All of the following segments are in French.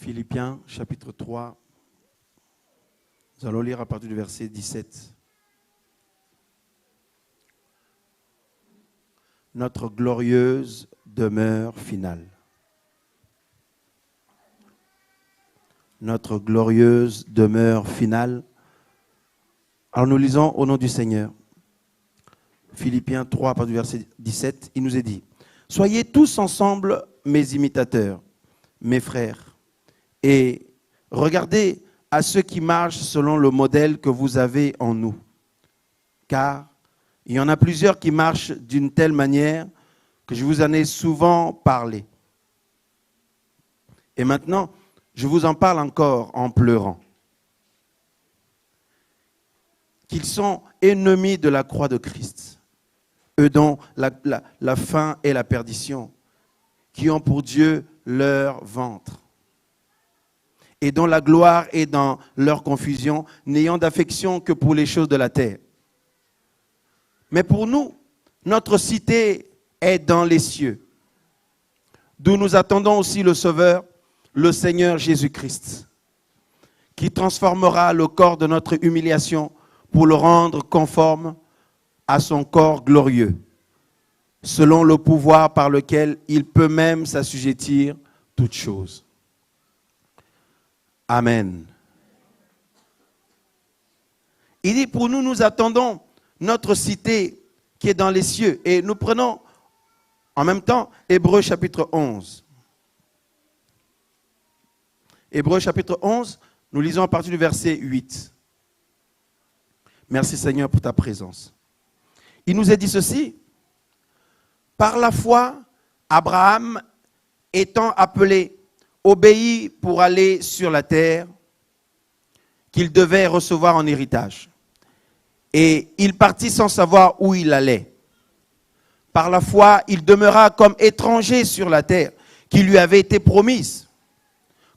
Philippiens, chapitre 3. Nous allons lire à partir du verset 17. Notre glorieuse demeure finale. Notre glorieuse demeure finale. Alors nous lisons au nom du Seigneur. Philippiens 3, à partir du verset 17, il nous est dit: soyez tous ensemble mes imitateurs, mes frères, et regardez à ceux qui marchent selon le modèle que vous avez en nous. Car il y en a plusieurs qui marchent d'une telle manière que je vous en ai souvent parlé. Et maintenant, je vous en parle encore en pleurant. Qu'ils sont ennemis de la croix de Christ, eux dont la faim et la perdition, qui ont pour Dieu leur ventre, et dont la gloire est dans leur confusion, n'ayant d'affection que pour les choses de la terre. Mais pour nous, notre cité est dans les cieux, d'où nous attendons aussi le Sauveur, le Seigneur Jésus-Christ, qui transformera le corps de notre humiliation pour le rendre conforme à son corps glorieux, selon le pouvoir par lequel il peut même s'assujettir toutes choses. Amen. Il dit, pour nous, nous attendons notre cité qui est dans les cieux. Et nous prenons en même temps Hébreux chapitre 11. Hébreux chapitre 11, nous lisons à partir du verset 8. Merci Seigneur pour ta présence. Il nous est dit ceci: par la foi, Abraham, étant appelé, obéit pour aller sur la terre qu'il devait recevoir en héritage. Et il partit sans savoir où il allait. Par la foi, il demeura comme étranger sur la terre qui lui avait été promise,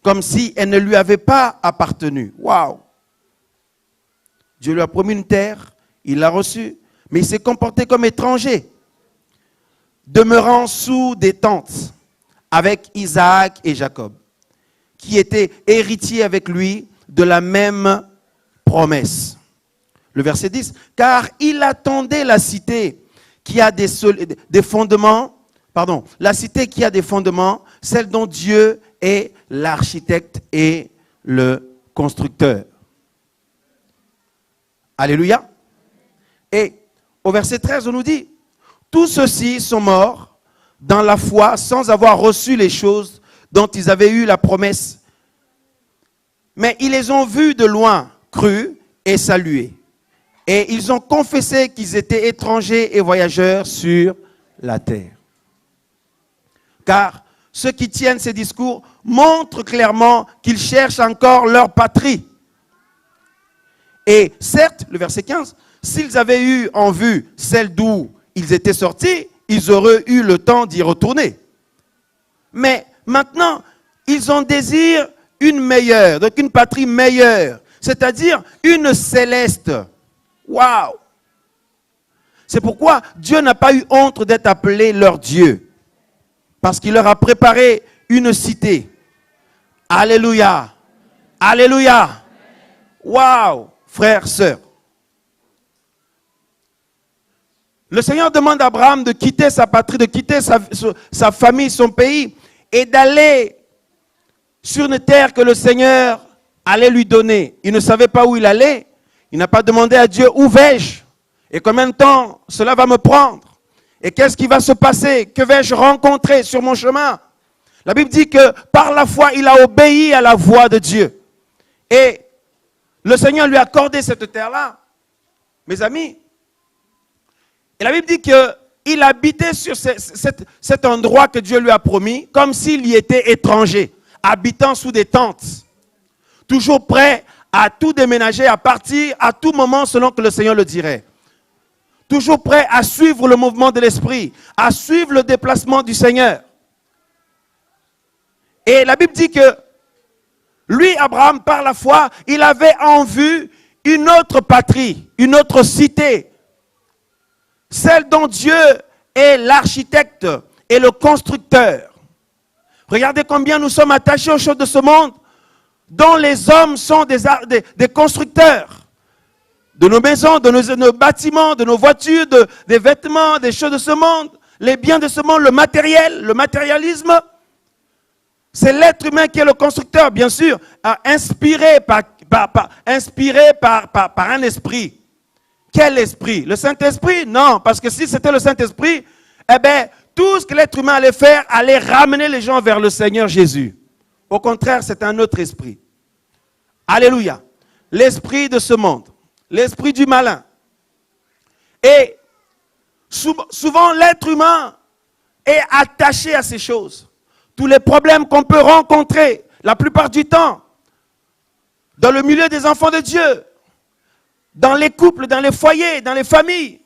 comme si elle ne lui avait pas appartenu. Waouh! Dieu lui a promis une terre, il l'a reçue, mais il s'est comporté comme étranger, demeurant sous des tentes avec Isaac et Jacob, qui étaient héritiers avec lui de la même promesse. Le verset 10, car il attendait la cité qui a des fondements, la cité qui a des fondements, celle dont Dieu est l'architecte et le constructeur. Alléluia. Et au verset 13, on nous dit, tous ceux-ci sont morts dans la foi sans avoir reçu les choses dont ils avaient eu la promesse. Mais ils les ont vus de loin, crus et salués. Et ils ont confessé qu'ils étaient étrangers et voyageurs sur la terre. Car ceux qui tiennent ces discours montrent clairement qu'ils cherchent encore leur patrie. Et certes, le verset 15, s'ils avaient eu en vue celle d'où ils étaient sortis, ils auraient eu le temps d'y retourner. Mais maintenant, ils en désirent une meilleure, donc une patrie meilleure, c'est-à-dire une céleste. Waouh! C'est pourquoi Dieu n'a pas eu honte d'être appelé leur Dieu, parce qu'il leur a préparé une cité. Alléluia! Alléluia! Waouh! Frères, sœurs. Le Seigneur demande à Abraham de quitter sa patrie, de quitter sa famille, son pays, et d'aller sur une terre que le Seigneur allait lui donner. Il ne savait pas où il allait. Il n'a pas demandé à Dieu, où vais-je? Et combien de temps cela va me prendre? Et qu'est-ce qui va se passer? Que vais-je rencontrer sur mon chemin? La Bible dit que par la foi, il a obéi à la voix de Dieu. Et le Seigneur lui a accordé cette terre-là, mes amis. Et la Bible dit qu'il habitait sur cet endroit que Dieu lui a promis, comme s'il y était étranger, habitant sous des tentes, toujours prêt à tout déménager, à partir à tout moment selon que le Seigneur le dirait. Toujours prêt à suivre le mouvement de l'Esprit, à suivre le déplacement du Seigneur. Et la Bible dit que lui, Abraham, par la foi, il avait en vue une autre patrie, une autre cité, celle dont Dieu est l'architecte et le constructeur. Regardez combien nous sommes attachés aux choses de ce monde. dont les hommes sont des constructeurs. De nos maisons, de nos bâtiments, de nos voitures, des vêtements, des choses de ce monde, les biens de ce monde, le matériel, le matérialisme. C'est l'être humain qui est le constructeur, bien sûr, inspiré par un esprit. Quel esprit? Le Saint-Esprit? Non, parce que si c'était le Saint-Esprit, eh bien, tout ce que l'être humain allait faire, allait ramener les gens vers le Seigneur Jésus. Au contraire, c'est un autre esprit. Alléluia. L'esprit de ce monde. L'esprit du malin. Et souvent, l'être humain est attaché à ces choses. Tous les problèmes qu'on peut rencontrer, la plupart du temps, dans le milieu des enfants de Dieu, dans les couples, dans les foyers, dans les familles,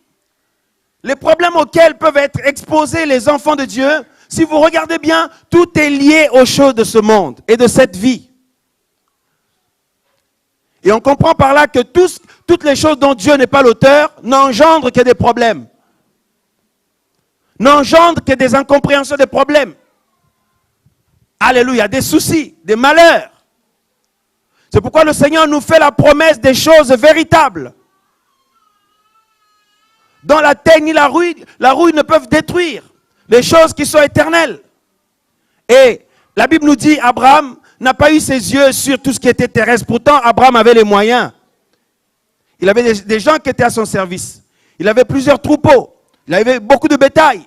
les problèmes auxquels peuvent être exposés les enfants de Dieu, si vous regardez bien, tout est lié aux choses de ce monde et de cette vie. Et on comprend par là que toutes les choses dont Dieu n'est pas l'auteur n'engendrent que des problèmes. N'engendrent que des incompréhensions, des problèmes. Alléluia, des soucis, des malheurs. C'est pourquoi le Seigneur nous fait la promesse des choses véritables. Dont la teigne ni la rouille ne peuvent détruire. Les choses qui sont éternelles. Et la Bible nous dit, Abraham n'a pas eu ses yeux sur tout ce qui était terrestre. Pourtant, Abraham avait les moyens. Il avait des gens qui étaient à son service. Il avait plusieurs troupeaux. Il avait beaucoup de bétail.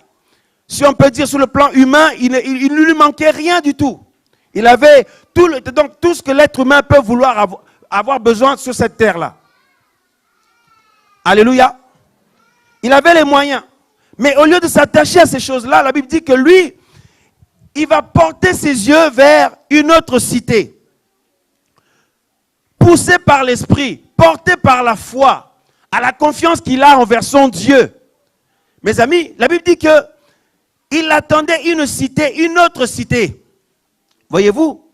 Si on peut dire sur le plan humain, il ne lui manquait rien du tout. Il avait donc tout ce que l'être humain peut vouloir avoir besoin sur cette terre-là. Alléluia. Il avait les moyens. Mais au lieu de s'attacher à ces choses-là, la Bible dit que lui, il va porter ses yeux vers une autre cité. Poussé par l'esprit, porté par la foi, à la confiance qu'il a envers son Dieu. Mes amis, la Bible dit que il attendait une cité, une autre cité. Voyez-vous,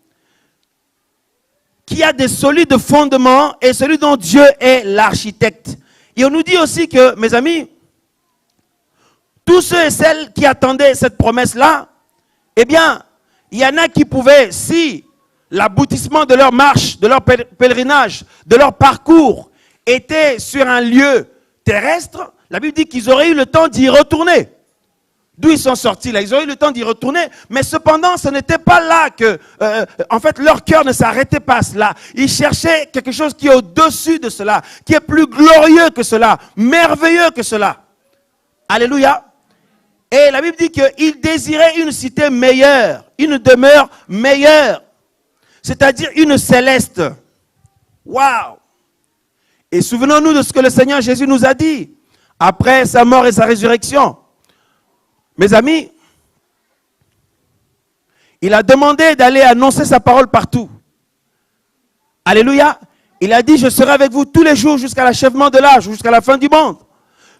qui a des solides fondements et celui dont Dieu est l'architecte. Et on nous dit aussi que, mes amis, tous ceux et celles qui attendaient cette promesse-là, eh bien, il y en a qui pouvaient, si l'aboutissement de leur marche, de leur pèlerinage, de leur parcours était sur un lieu terrestre, la Bible dit qu'ils auraient eu le temps d'y retourner. D'où ils sont sortis là, ils auraient eu le temps d'y retourner, mais cependant, ce n'était pas là que, en fait, leur cœur ne s'arrêtait pas à cela. Ils cherchaient quelque chose qui est au-dessus de cela, qui est plus glorieux que cela, merveilleux que cela. Alléluia. Et la Bible dit qu'ils désiraient une cité meilleure, une demeure meilleure, c'est-à-dire une céleste. Waouh! Et souvenons-nous de ce que le Seigneur Jésus nous a dit après sa mort et sa résurrection. Mes amis, il a demandé d'aller annoncer sa parole partout. Alléluia. Il a dit, je serai avec vous tous les jours jusqu'à l'achèvement de l'âge, jusqu'à la fin du monde.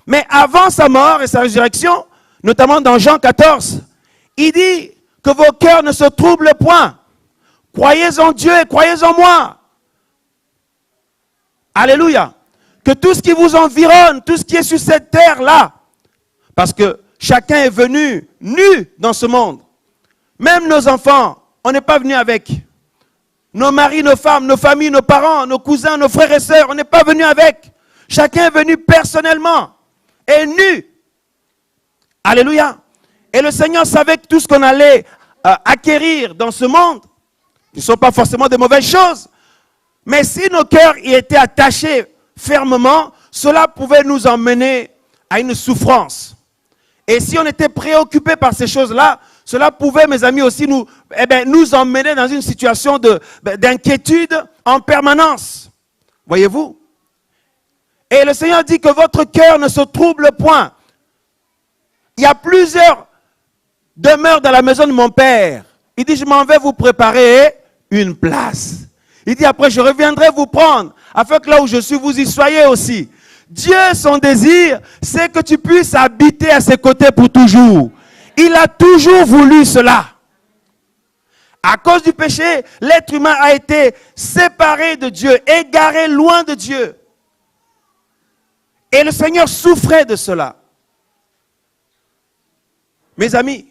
Mais avant sa mort et sa résurrection, notamment dans Jean 14, il dit que vos cœurs ne se troublent point. Croyez en Dieu et croyez en moi. Alléluia. Que tout ce qui vous environne, tout ce qui est sur cette terre-là, parce que chacun est venu nu dans ce monde. Même nos enfants, on n'est pas venu avec. Nos maris, nos femmes, nos familles, nos parents, nos cousins, nos frères et sœurs, on n'est pas venu avec. Chacun est venu personnellement et nu. Alléluia. Et le Seigneur savait que tout ce qu'on allait acquérir dans ce monde, ne sont pas forcément de mauvaises choses. Mais si nos cœurs y étaient attachés fermement, cela pouvait nous emmener à une souffrance. Et si on était préoccupé par ces choses-là, cela pouvait, mes amis, aussi nous emmener dans une situation d'inquiétude en permanence. Voyez-vous? Et le Seigneur dit que votre cœur ne se trouble point. Il y a plusieurs demeures dans la maison de mon Père. Il dit, je m'en vais vous préparer une place. Il dit, après, je reviendrai vous prendre, afin que là où je suis, vous y soyez aussi. Dieu, son désir, c'est que tu puisses habiter à ses côtés pour toujours. Il a toujours voulu cela. À cause du péché, l'être humain a été séparé de Dieu, égaré loin de Dieu. Et le Seigneur souffrait de cela. Mes amis,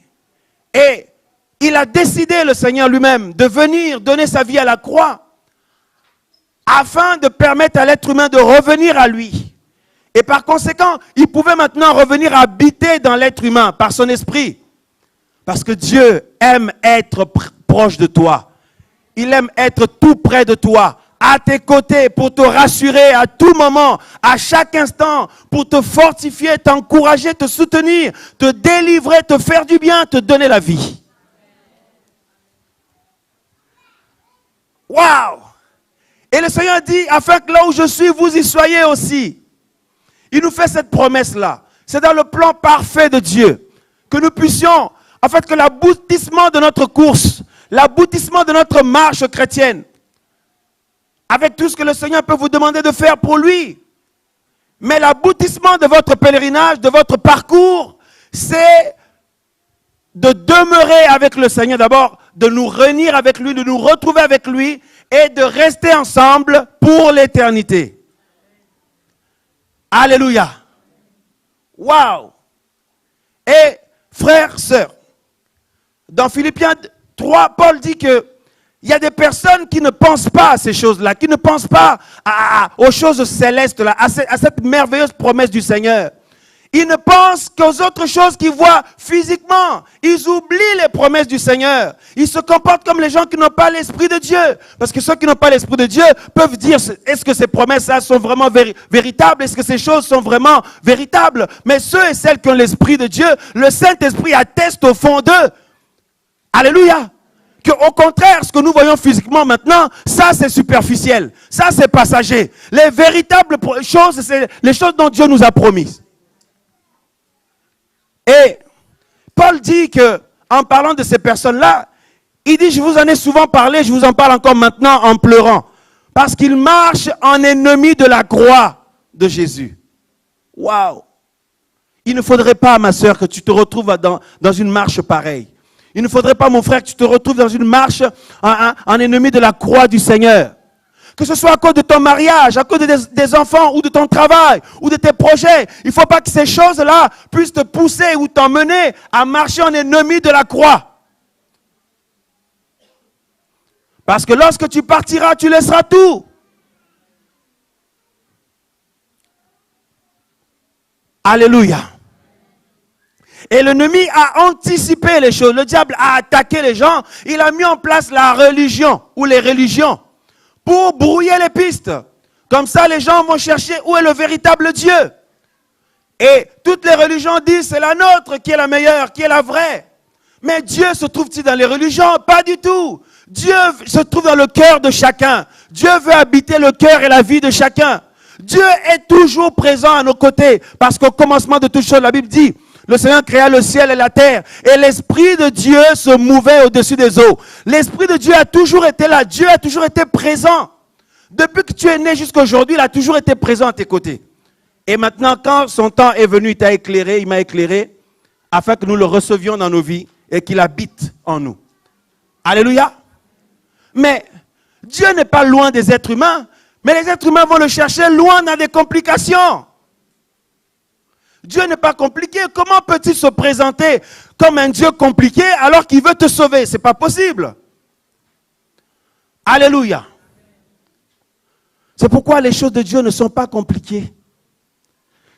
et il a décidé, le Seigneur lui-même, de venir donner sa vie à la croix afin de permettre à l'être humain de revenir à lui. Et par conséquent, il pouvait maintenant revenir habiter dans l'être humain par son esprit. Parce que Dieu aime être proche de toi. Il aime être tout près de toi, à tes côtés, pour te rassurer à tout moment, à chaque instant, pour te fortifier, t'encourager, te soutenir, te délivrer, te faire du bien, te donner la vie. Waouh! Et le Seigneur dit, afin que là où je suis, vous y soyez aussi. Il nous fait cette promesse-là. C'est dans le plan parfait de Dieu que nous puissions, en fait, que l'aboutissement de notre course, l'aboutissement de notre marche chrétienne, avec tout ce que le Seigneur peut vous demander de faire pour lui, mais l'aboutissement de votre pèlerinage, de votre parcours, c'est de demeurer avec le Seigneur d'abord, de nous réunir avec lui, de nous retrouver avec lui et de rester ensemble pour l'éternité. Alléluia. Waouh. Et frères, sœurs, dans Philippiens 3, Paul dit que il y a des personnes qui ne pensent pas à ces choses-là, qui ne pensent pas aux choses célestes-là, à cette merveilleuse promesse du Seigneur. Ils ne pensent qu'aux autres choses qu'ils voient physiquement. Ils oublient les promesses du Seigneur. Ils se comportent comme les gens qui n'ont pas l'Esprit de Dieu. Parce que ceux qui n'ont pas l'Esprit de Dieu peuvent dire, est-ce que ces promesses-là sont vraiment véritables? Est-ce que ces choses sont vraiment véritables? Mais ceux et celles qui ont l'Esprit de Dieu, le Saint-Esprit atteste au fond d'eux. Alléluia. Qu'au contraire, ce que nous voyons physiquement maintenant, ça c'est superficiel. Ça c'est passager. Les véritables choses, c'est les choses dont Dieu nous a promises. Et Paul dit que, en parlant de ces personnes-là, il dit, je vous en ai souvent parlé, je vous en parle encore maintenant en pleurant. Parce qu'ils marchent en ennemis de la croix de Jésus. Waouh! Il ne faudrait pas, ma soeur, que tu te retrouves dans une marche pareille. Il ne faudrait pas, mon frère, que tu te retrouves dans une marche en ennemi de la croix du Seigneur. Que ce soit à cause de ton mariage, à cause des enfants, ou de ton travail, ou de tes projets. Il ne faut pas que ces choses-là puissent te pousser ou t'emmener à marcher en ennemi de la croix. Parce que lorsque tu partiras, tu laisseras tout. Alléluia. Et l'ennemi a anticipé les choses. Le diable a attaqué les gens. Il a mis en place la religion ou les religions pour brouiller les pistes. Comme ça, les gens vont chercher où est le véritable Dieu. Et toutes les religions disent c'est la nôtre qui est la meilleure, qui est la vraie. Mais Dieu se trouve-t-il dans les religions? Pas du tout. Dieu se trouve dans le cœur de chacun. Dieu veut habiter le cœur et la vie de chacun. Dieu est toujours présent à nos côtés. Parce qu'au commencement de toutes choses, la Bible dit, le Seigneur créa le ciel et la terre. Et l'Esprit de Dieu se mouvait au-dessus des eaux. L'Esprit de Dieu a toujours été là. Dieu a toujours été présent. Depuis que tu es né jusqu'à aujourd'hui, il a toujours été présent à tes côtés. Et maintenant, quand son temps est venu, il t'a éclairé, il m'a éclairé, afin que nous le recevions dans nos vies et qu'il habite en nous. Alléluia. Mais Dieu n'est pas loin des êtres humains, mais les êtres humains vont le chercher loin dans des complications. Dieu n'est pas compliqué. Comment peut-il se présenter comme un Dieu compliqué alors qu'il veut te sauver? Ce n'est pas possible. Alléluia. C'est pourquoi les choses de Dieu ne sont pas compliquées.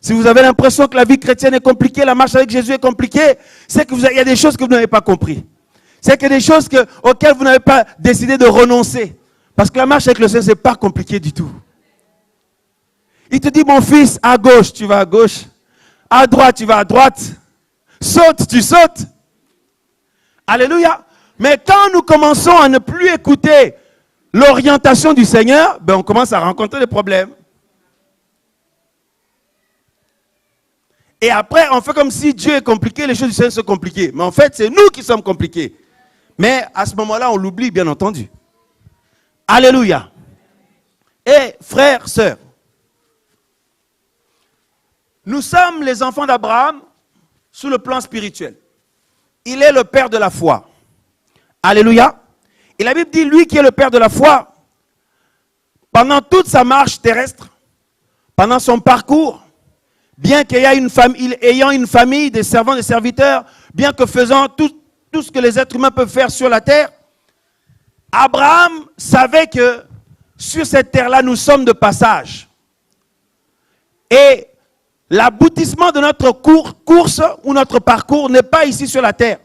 Si vous avez l'impression que la vie chrétienne est compliquée, la marche avec Jésus est compliquée, c'est qu'il y a des choses que vous n'avez pas compris. C'est qu'il y a des choses auxquelles vous n'avez pas décidé de renoncer. Parce que la marche avec le Seigneur, ce n'est pas compliqué du tout. Il te dit, mon fils, à gauche, tu vas à gauche. À droite, tu vas à droite. Saute, tu sautes. Alléluia. Mais quand nous commençons à ne plus écouter l'orientation du Seigneur, on commence à rencontrer des problèmes. Et après, on fait comme si Dieu est compliqué, les choses du Seigneur sont compliquées. Mais en fait, c'est nous qui sommes compliqués. Mais à ce moment-là, on l'oublie, bien entendu. Alléluia. Et frères, sœurs, nous sommes les enfants d'Abraham sous le plan spirituel. Il est le père de la foi. Alléluia. Et la Bible dit, lui qui est le père de la foi, pendant toute sa marche terrestre, pendant son parcours, bien ayant une famille, des servants, des serviteurs, bien que faisant tout ce que les êtres humains peuvent faire sur la terre, Abraham savait que sur cette terre-là, nous sommes de passage. Et l'aboutissement de notre course ou notre parcours n'est pas ici sur la terre.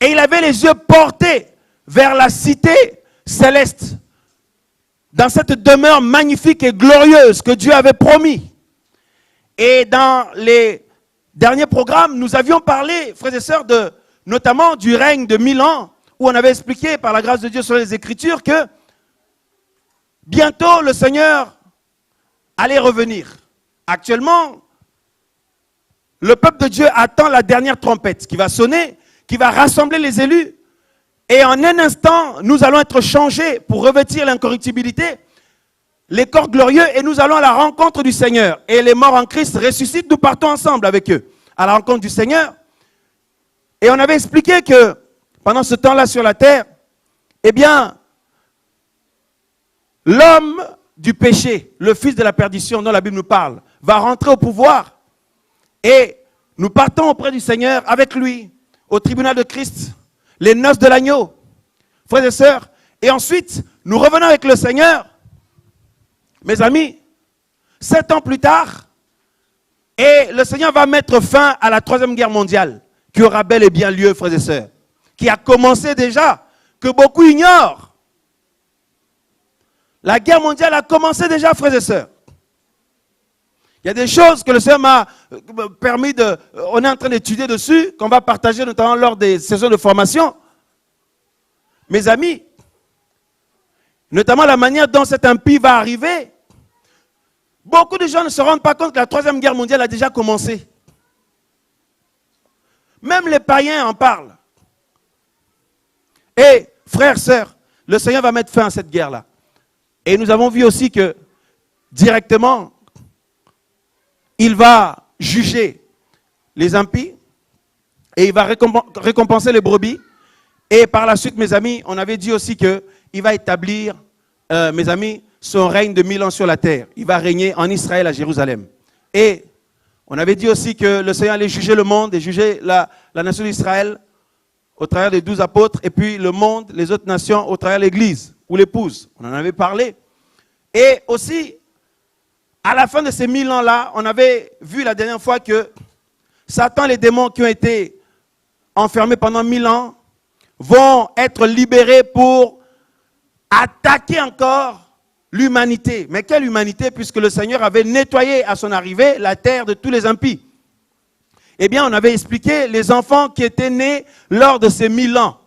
Et il avait les yeux portés vers la cité céleste, dans cette demeure magnifique et glorieuse que Dieu avait promis. Et dans les derniers programmes, nous avions parlé, frères et sœurs, notamment du règne de 1000 ans, où on avait expliqué par la grâce de Dieu sur les Écritures que bientôt le Seigneur allait revenir. Actuellement, le peuple de Dieu attend la dernière trompette qui va sonner, qui va rassembler les élus. Et en un instant, nous allons être changés pour revêtir l'incorruptibilité, les corps glorieux, et nous allons à la rencontre du Seigneur. Et les morts en Christ ressuscitent, nous partons ensemble avec eux à la rencontre du Seigneur. Et on avait expliqué que pendant ce temps-là sur la terre, eh bien, l'homme du péché, le fils de la perdition dont la Bible nous parle, va rentrer au pouvoir. Et nous partons auprès du Seigneur avec lui, au tribunal de Christ, les noces de l'agneau, frères et sœurs. Et ensuite, nous revenons avec le Seigneur, mes amis, 7 ans plus tard, et le Seigneur va mettre fin à la 3e guerre mondiale, qui aura bel et bien lieu, frères et sœurs, qui a commencé déjà, que beaucoup ignorent. La guerre mondiale a commencé déjà, frères et sœurs. Il y a des choses que le Seigneur m'a permis de... On est en train d'étudier dessus, qu'on va partager notamment lors des sessions de formation. Mes amis, notamment la manière dont cet impie va arriver, beaucoup de gens ne se rendent pas compte que la 3e guerre mondiale a déjà commencé. Même les païens en parlent. Et, frères, sœurs, le Seigneur va mettre fin à cette guerre-là. Et nous avons vu aussi que, directement, il va juger les impies et il va récompenser les brebis. Et par la suite, mes amis, on avait dit aussi qu'il va établir, mes amis, son règne de 1000 ans sur la terre. Il va régner en Israël, à Jérusalem. Et on avait dit aussi que le Seigneur allait juger le monde et juger la nation d'Israël au travers des 12 apôtres, et puis le monde, les autres nations, au travers de l'Église ou l'épouse. On en avait parlé. Et aussi, à la fin de ces 1000 ans-là, on avait vu la dernière fois que Satan et les démons qui ont été enfermés pendant 1000 ans vont être libérés pour attaquer encore l'humanité. Mais quelle humanité, puisque le Seigneur avait nettoyé à son arrivée la terre de tous les impies. Eh bien, on avait expliqué les enfants qui étaient nés lors de ces 1000 ans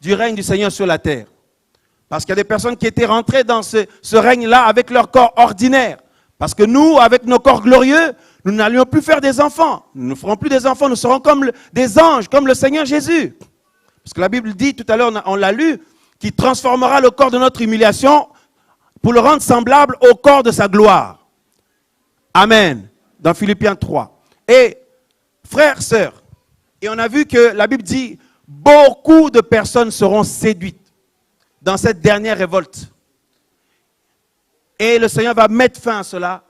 du règne du Seigneur sur la terre. Parce qu'il y a des personnes qui étaient rentrées dans ce règne-là avec leur corps ordinaire. Parce que nous, avec nos corps glorieux, nous n'allions plus faire des enfants. Nous ne ferons plus des enfants, nous serons comme des anges, comme le Seigneur Jésus. Parce que la Bible dit, tout à l'heure, on l'a lu, qu'il transformera le corps de notre humiliation pour le rendre semblable au corps de sa gloire. Amen. Dans Philippiens 3. Et, frères, sœurs, et on a vu que la Bible dit, beaucoup de personnes seront séduites dans cette dernière révolte. Et le Seigneur va mettre fin à cela.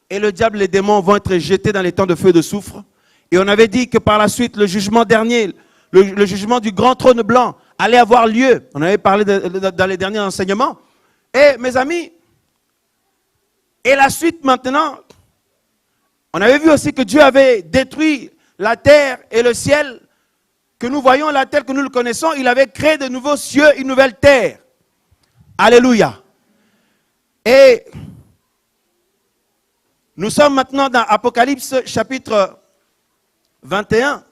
Et le diable et les démons vont être jetés dans les temps de feu et de soufre. Et on avait dit que par la suite, le jugement dernier, le jugement du grand trône blanc allait avoir lieu. On avait parlé dans les derniers enseignements. Et mes amis, et la suite maintenant, on avait vu aussi que Dieu avait détruit la terre et le ciel, que nous voyons la terre que nous le connaissons. Il avait créé de nouveaux cieux, une nouvelle terre. Alléluia. Et nous sommes maintenant dans Apocalypse chapitre 21.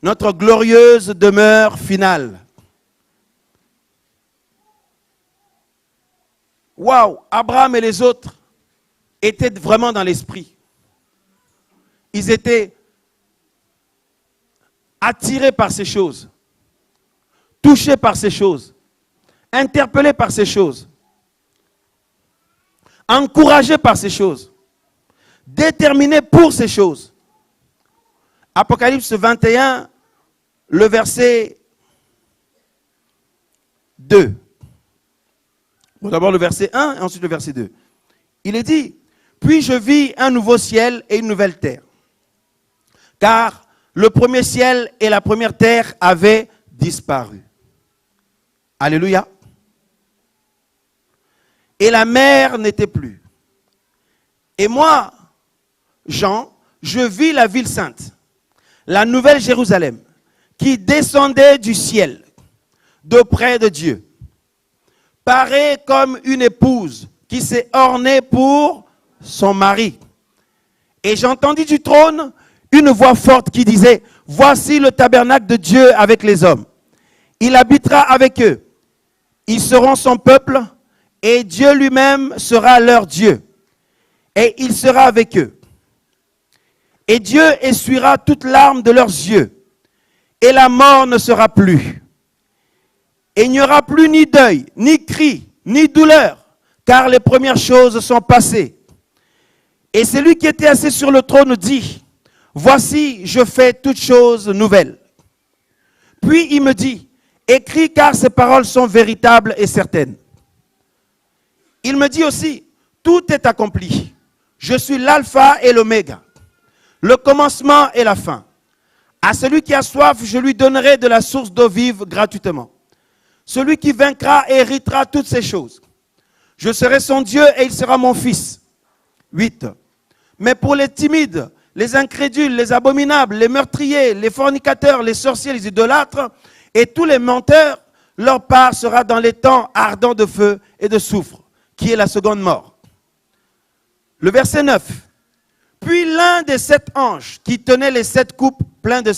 Notre glorieuse demeure finale. Waouh, Abraham et les autres étaient vraiment dans l'esprit. Ils étaient attirés par ces choses, touchés par ces choses, interpellés par ces choses, encouragés par ces choses, déterminés pour ces choses. Apocalypse 21, le verset 2. Bon, d'abord le verset 1 et ensuite le verset 2. Il est dit, puis je vis un nouveau ciel et une nouvelle terre. Car le premier ciel et la première terre avaient disparu. Alléluia. Et la mer n'était plus. Et moi, Jean, je vis la ville sainte, la nouvelle Jérusalem, qui descendait du ciel, d'auprès de Dieu, parée comme une épouse qui s'est ornée pour son mari. Et j'entendis du trône une voix forte qui disait, « Voici le tabernacle de Dieu avec les hommes. Il habitera avec eux. Ils seront son peuple, et Dieu lui-même sera leur Dieu. Et il sera avec eux. Et Dieu essuiera toute larme de leurs yeux. Et la mort ne sera plus. Et il n'y aura plus ni deuil, ni cri, ni douleur, car les premières choses sont passées. Et celui qui était assis sur le trône dit, « Voici, je fais toutes choses nouvelles. » Puis il me dit, « Écris car ces paroles sont véritables et certaines. » Il me dit aussi, « Tout est accompli. Je suis l'alpha et l'oméga, le commencement et la fin. À celui qui a soif, je lui donnerai de la source d'eau vive gratuitement. Celui qui vaincra héritera toutes ces choses. Je serai son Dieu et il sera mon fils. » 8. Mais pour les timides, les incrédules, les abominables, les meurtriers, les fornicateurs, les sorciers, les idolâtres et tous les menteurs, leur part sera dans les temps ardents de feu et de soufre, qui est la seconde mort. Le verset 9. Puis l'un des 7 anges qui tenait les 7 coupes pleins de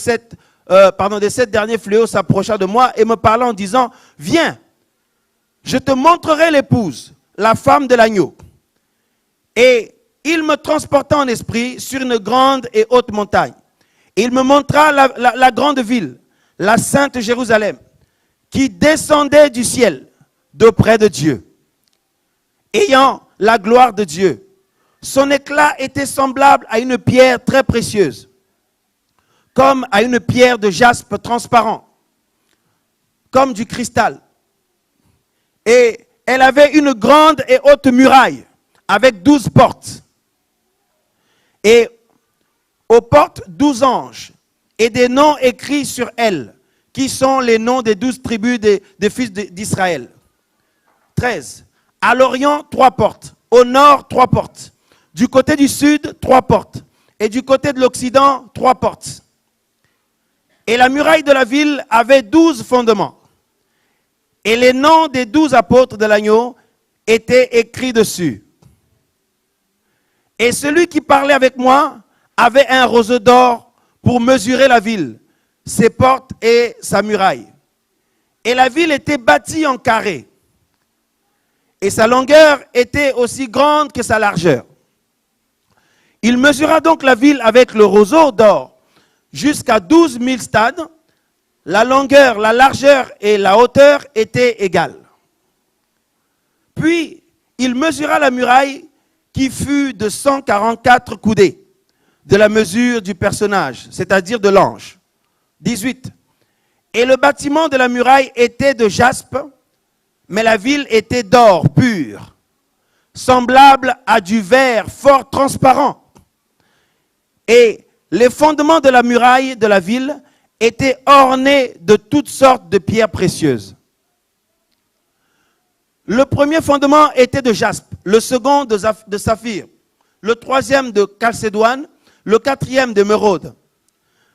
des 7 derniers fléaux s'approcha de moi et me parla en disant, « Viens, je te montrerai l'épouse, la femme de l'agneau. » Et il me transporta en esprit sur une grande et haute montagne. Et il me montra la grande ville, la sainte Jérusalem, qui descendait du ciel d'auprès de Dieu, ayant la gloire de Dieu. Son éclat était semblable à une pierre très précieuse, comme à une pierre de jaspe transparent, comme du cristal. Et elle avait une grande et haute muraille, avec 12 portes. Et aux portes 12 anges, et des noms écrits sur elles, qui sont les noms des 12 tribus des fils d'Israël. 13. À l'Orient, 3 portes. Au nord, 3 portes. Du côté du sud, 3 portes. Et du côté de l'Occident, 3 portes. Et la muraille de la ville avait 12 fondements. Et les noms des 12 apôtres de l'agneau étaient écrits dessus. Et celui qui parlait avec moi avait un roseau d'or pour mesurer la ville, ses portes et sa muraille. Et la ville était bâtie en carré. Et sa longueur était aussi grande que sa largeur. Il mesura donc la ville avec le roseau d'or jusqu'à 12 000 stades. La longueur, la largeur et la hauteur étaient égales. Puis, il mesura la muraille qui fut de 144 coudées, de la mesure du personnage, c'est-à-dire de l'ange. 18. Et le bâtiment de la muraille était de jaspe, mais la ville était d'or pur, semblable à du verre fort transparent. Et les fondements de la muraille de la ville étaient ornés de toutes sortes de pierres précieuses. Le premier fondement était de jaspe, le second de saphir, le troisième de chalcédoine, le quatrième d'émeraude,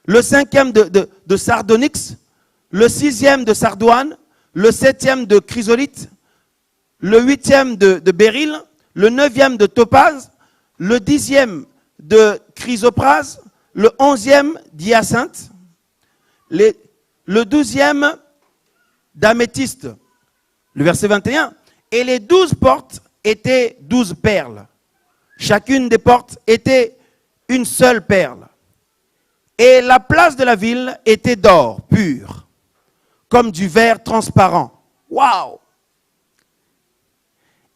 le cinquième de sardonyx, le sixième de sardoine, le septième de chrysolite, le huitième de béryl, le neuvième de topaze, le 10e de chrysoprase, le 11e d'hyacinthe, le 12e d'améthyste. Le verset 21. Et les 12 portes étaient 12 perles. Chacune des portes était une seule perle. Et la place de la ville était d'or pur, comme du verre transparent. Waouh!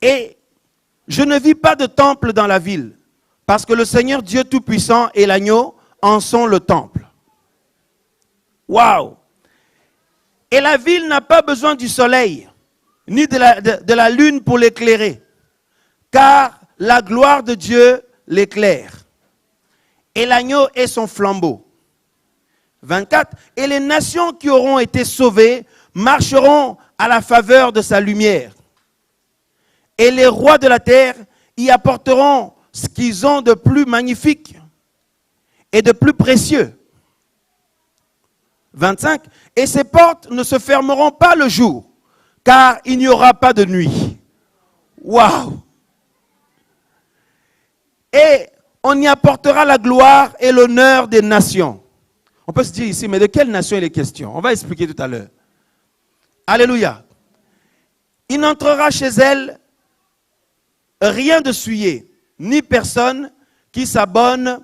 Et je ne vis pas de temple dans la ville, parce que le Seigneur Dieu Tout-Puissant et l'agneau en sont le temple. Waouh! Et la ville n'a pas besoin du soleil, ni de la lune pour l'éclairer, car la gloire de Dieu l'éclaire. Et l'agneau est son flambeau. 24. Et les nations qui auront été sauvées marcheront à la faveur de sa lumière. Et les rois de la terre y apporteront ce qu'ils ont de plus magnifique et de plus précieux. 25. Et ces portes ne se fermeront pas le jour, car il n'y aura pas de nuit. Waouh! Et on y apportera la gloire et l'honneur des nations. On peut se dire ici, mais de quelle nation il est question? On va expliquer tout à l'heure. Alléluia. Il n'entrera chez elle rien de souillé, ni personne qui s'abandonne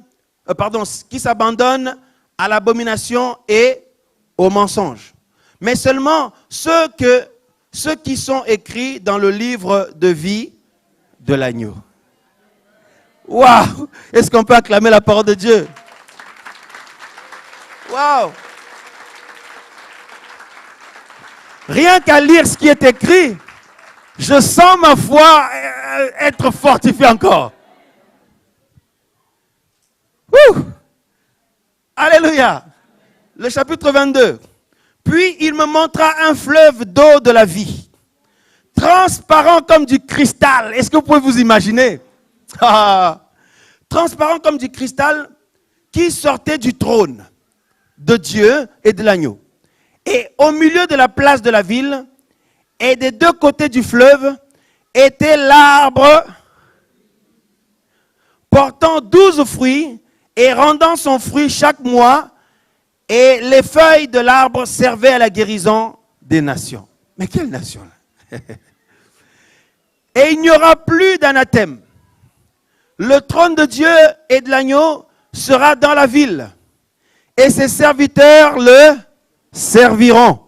à l'abomination et au mensonge. Mais seulement ceux qui sont écrits dans le livre de vie de l'agneau. Waouh! Est-ce qu'on peut acclamer la parole de Dieu? Waouh! Rien qu'à lire ce qui est écrit, je sens ma foi être fortifiée encore. Ouh! Alléluia! Le chapitre 22. Puis il me montra un fleuve d'eau de la vie, transparent comme du cristal. Est-ce que vous pouvez vous imaginer? Transparent comme du cristal, qui sortait du trône de Dieu et de l'agneau. Et au milieu de la place de la ville, et des deux côtés du fleuve, était l'arbre portant 12 fruits et rendant son fruit chaque mois, et les feuilles de l'arbre servaient à la guérison des nations. Mais quelle nation là? Et il n'y aura plus d'anathème. Le trône de Dieu et de l'agneau sera dans la ville, et ses serviteurs le serviront.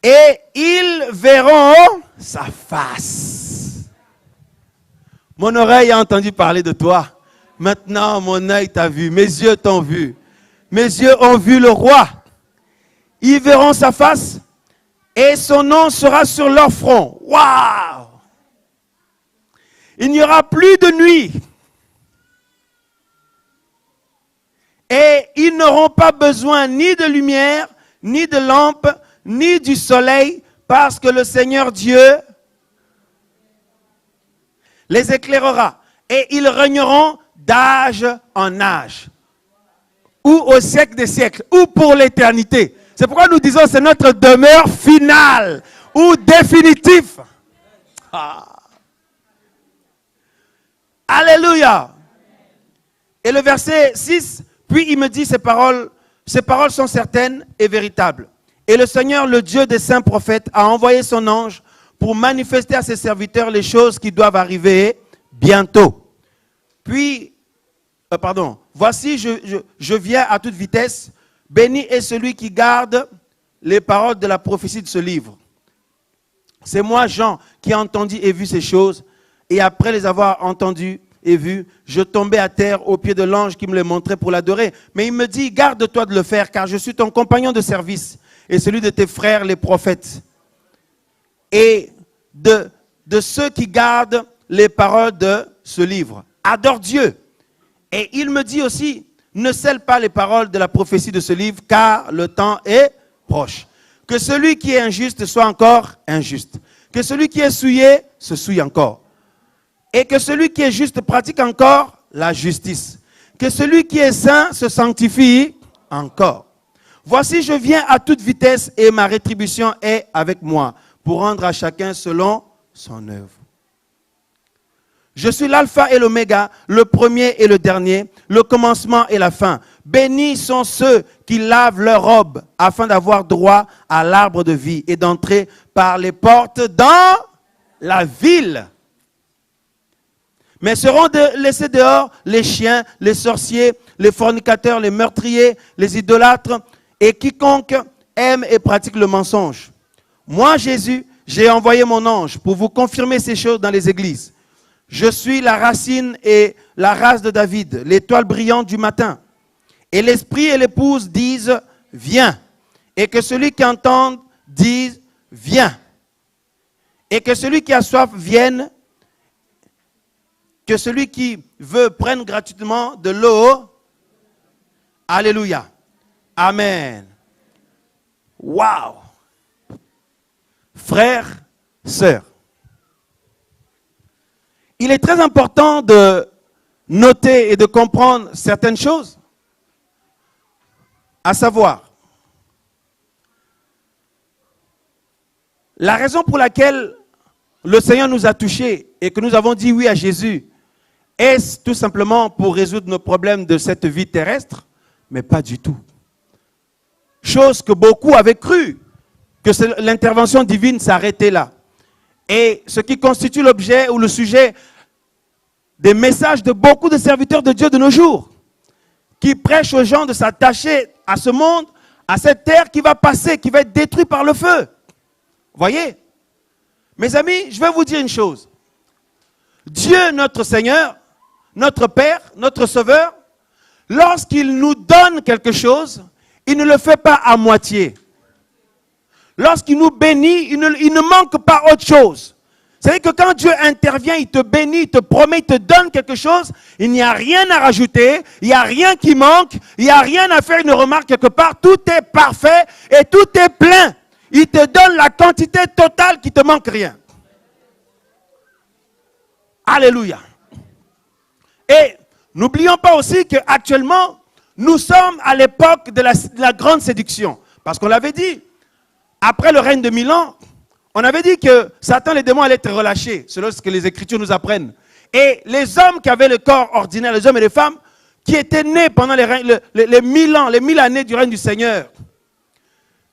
Et ils verront sa face. Mon oreille a entendu parler de toi. Maintenant, mon œil t'a vu. Mes yeux t'ont vu. Mes yeux ont vu le roi. Ils verront sa face et son nom sera sur leur front. Waouh! Il n'y aura plus de nuit. Et ils n'auront pas besoin ni de lumière, ni de lampe, ni du soleil, parce que le Seigneur Dieu les éclairera. Et ils régneront d'âge en âge, ou au siècle des siècles, ou pour l'éternité. C'est pourquoi nous disons que c'est notre demeure finale, ou définitive. Alléluia. Et le verset 6, puis il me dit ces paroles sont certaines et véritables. Et le Seigneur, le Dieu des saints prophètes, a envoyé son ange pour manifester à ses serviteurs les choses qui doivent arriver bientôt. Puis, voici, je viens à toute vitesse. Béni est celui qui garde les paroles de la prophétie de ce livre. C'est moi, Jean, qui ai entendu et vu ces choses. Et après les avoir entendues et vues, je tombais à terre aux pieds de l'ange qui me les montrait pour l'adorer. Mais il me dit, garde-toi de le faire, car je suis ton compagnon de service et celui de tes frères les prophètes. Et de ceux qui gardent les paroles de ce livre. Adore Dieu. Et il me dit aussi, ne scelle pas les paroles de la prophétie de ce livre, car le temps est proche. Que celui qui est injuste soit encore injuste. Que celui qui est souillé se souille encore. Et que celui qui est juste pratique encore la justice. Que celui qui est saint se sanctifie encore. Voici, je viens à toute vitesse et ma rétribution est avec moi pour rendre à chacun selon son œuvre. Je suis l'alpha et l'oméga, le premier et le dernier, le commencement et la fin. Bénis sont ceux qui lavent leurs robes afin d'avoir droit à l'arbre de vie et d'entrer par les portes dans la ville. Mais seront laissés dehors les chiens, les sorciers, les fornicateurs, les meurtriers, les idolâtres et quiconque aime et pratique le mensonge. Moi, Jésus, j'ai envoyé mon ange pour vous confirmer ces choses dans les églises. Je suis la racine et la race de David, l'étoile brillante du matin. Et l'esprit et l'épouse disent, viens. Et que celui qui entende dise, viens. Et que celui qui a soif vienne. Que celui qui veut prenne gratuitement de l'eau. Alléluia. Amen. Waouh. Frères, sœurs, il est très important de noter et de comprendre certaines choses, à savoir, la raison pour laquelle le Seigneur nous a touchés et que nous avons dit oui à Jésus, est-ce tout simplement pour résoudre nos problèmes de cette vie terrestre? Mais pas du tout. Chose que beaucoup avaient cru, que l'intervention divine s'arrêtait là. Et ce qui constitue l'objet ou le sujet des messages de beaucoup de serviteurs de Dieu de nos jours, qui prêchent aux gens de s'attacher à ce monde, à cette terre qui va passer, qui va être détruite par le feu. Voyez? Mes amis, je vais vous dire une chose. Dieu, notre Seigneur, notre Père, notre Sauveur, lorsqu'il nous donne quelque chose, il ne le fait pas à moitié. Lorsqu'il nous bénit, il ne manque pas autre chose. C'est-à-dire que quand Dieu intervient, il te bénit, il te promet, il te donne quelque chose, il n'y a rien à rajouter, il n'y a rien qui manque, il n'y a rien à faire une remarque quelque part, tout est parfait et tout est plein. Il te donne la quantité totale qui ne te manque rien. Alléluia. Et n'oublions pas aussi qu'actuellement, nous sommes à l'époque de la grande séduction. Parce qu'on l'avait dit, après le règne de 1000 ans, on avait dit que Satan, les démons allaient être relâchés, selon ce que les Écritures nous apprennent. Et les hommes qui avaient le corps ordinaire, les hommes et les femmes, qui étaient nés pendant les 1000 ans, les 1000 années du règne du Seigneur,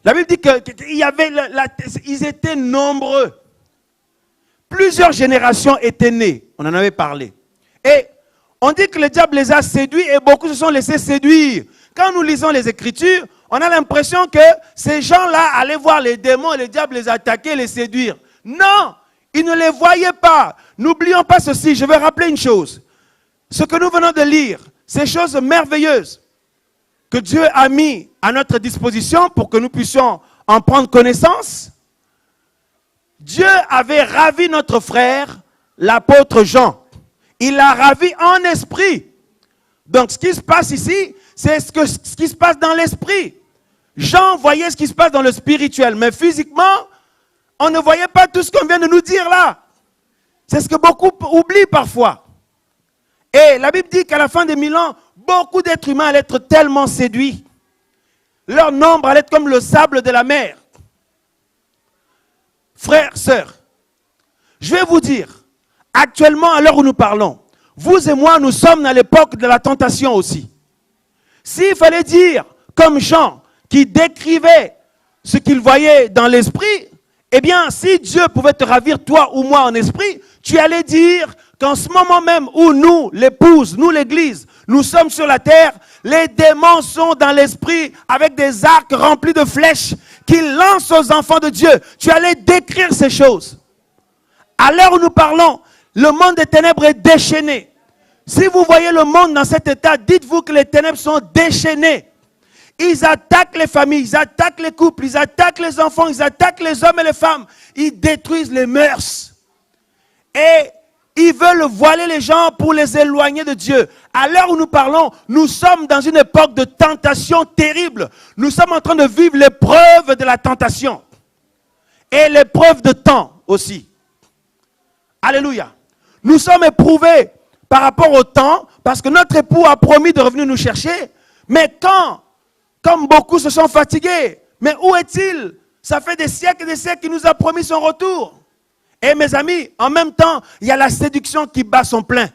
la Bible dit qu'ils étaient nombreux. Plusieurs générations étaient nées. On en avait parlé. Et on dit que le diable les a séduits et beaucoup se sont laissés séduire. Quand nous lisons les Écritures, on a l'impression que ces gens-là allaient voir les démons et le diable les attaquer, les séduire. Non, ils ne les voyaient pas. N'oublions pas ceci, je vais rappeler une chose. Ce que nous venons de lire, ces choses merveilleuses que Dieu a mis à notre disposition pour que nous puissions en prendre connaissance, Dieu avait ravi notre frère, l'apôtre Jean. Il l'a ravi en esprit. Donc ce qui se passe ici, c'est ce qui se passe dans l'esprit. Jean voyait ce qui se passe dans le spirituel, mais physiquement, on ne voyait pas tout ce qu'on vient de nous dire là. C'est ce que beaucoup oublient parfois. Et la Bible dit qu'à la fin des 1000 ans, beaucoup d'êtres humains allaient être tellement séduits. Leur nombre allait être comme le sable de la mer. Frères, sœurs, je vais vous dire, actuellement, à l'heure où nous parlons, vous et moi, nous sommes à l'époque de la tentation aussi. S'il fallait dire, comme Jean, qui décrivait ce qu'il voyait dans l'esprit, eh bien, si Dieu pouvait te ravir, toi ou moi, en esprit, tu allais dire qu'en ce moment même où nous, l'épouse, nous, l'église, nous sommes sur la terre, les démons sont dans l'esprit avec des arcs remplis de flèches qu'ils lancent aux enfants de Dieu. Tu allais décrire ces choses. À l'heure où nous parlons, le monde des ténèbres est déchaîné. Si vous voyez le monde dans cet état, dites-vous que les ténèbres sont déchaînées. Ils attaquent les familles, ils attaquent les couples, ils attaquent les enfants, ils attaquent les hommes et les femmes. Ils détruisent les mœurs. Et ils veulent voiler les gens pour les éloigner de Dieu. À l'heure où nous parlons, nous sommes dans une époque de tentation terrible. Nous sommes en train de vivre l'épreuve de la tentation. Et l'épreuve de temps aussi. Alléluia. Nous sommes éprouvés par rapport au temps, parce que notre époux a promis de revenir nous chercher. Mais quand, comme beaucoup se sont fatigués, mais où est-il? Ça fait des siècles et des siècles qu'il nous a promis son retour. Et mes amis, en même temps, il y a la séduction qui bat son plein.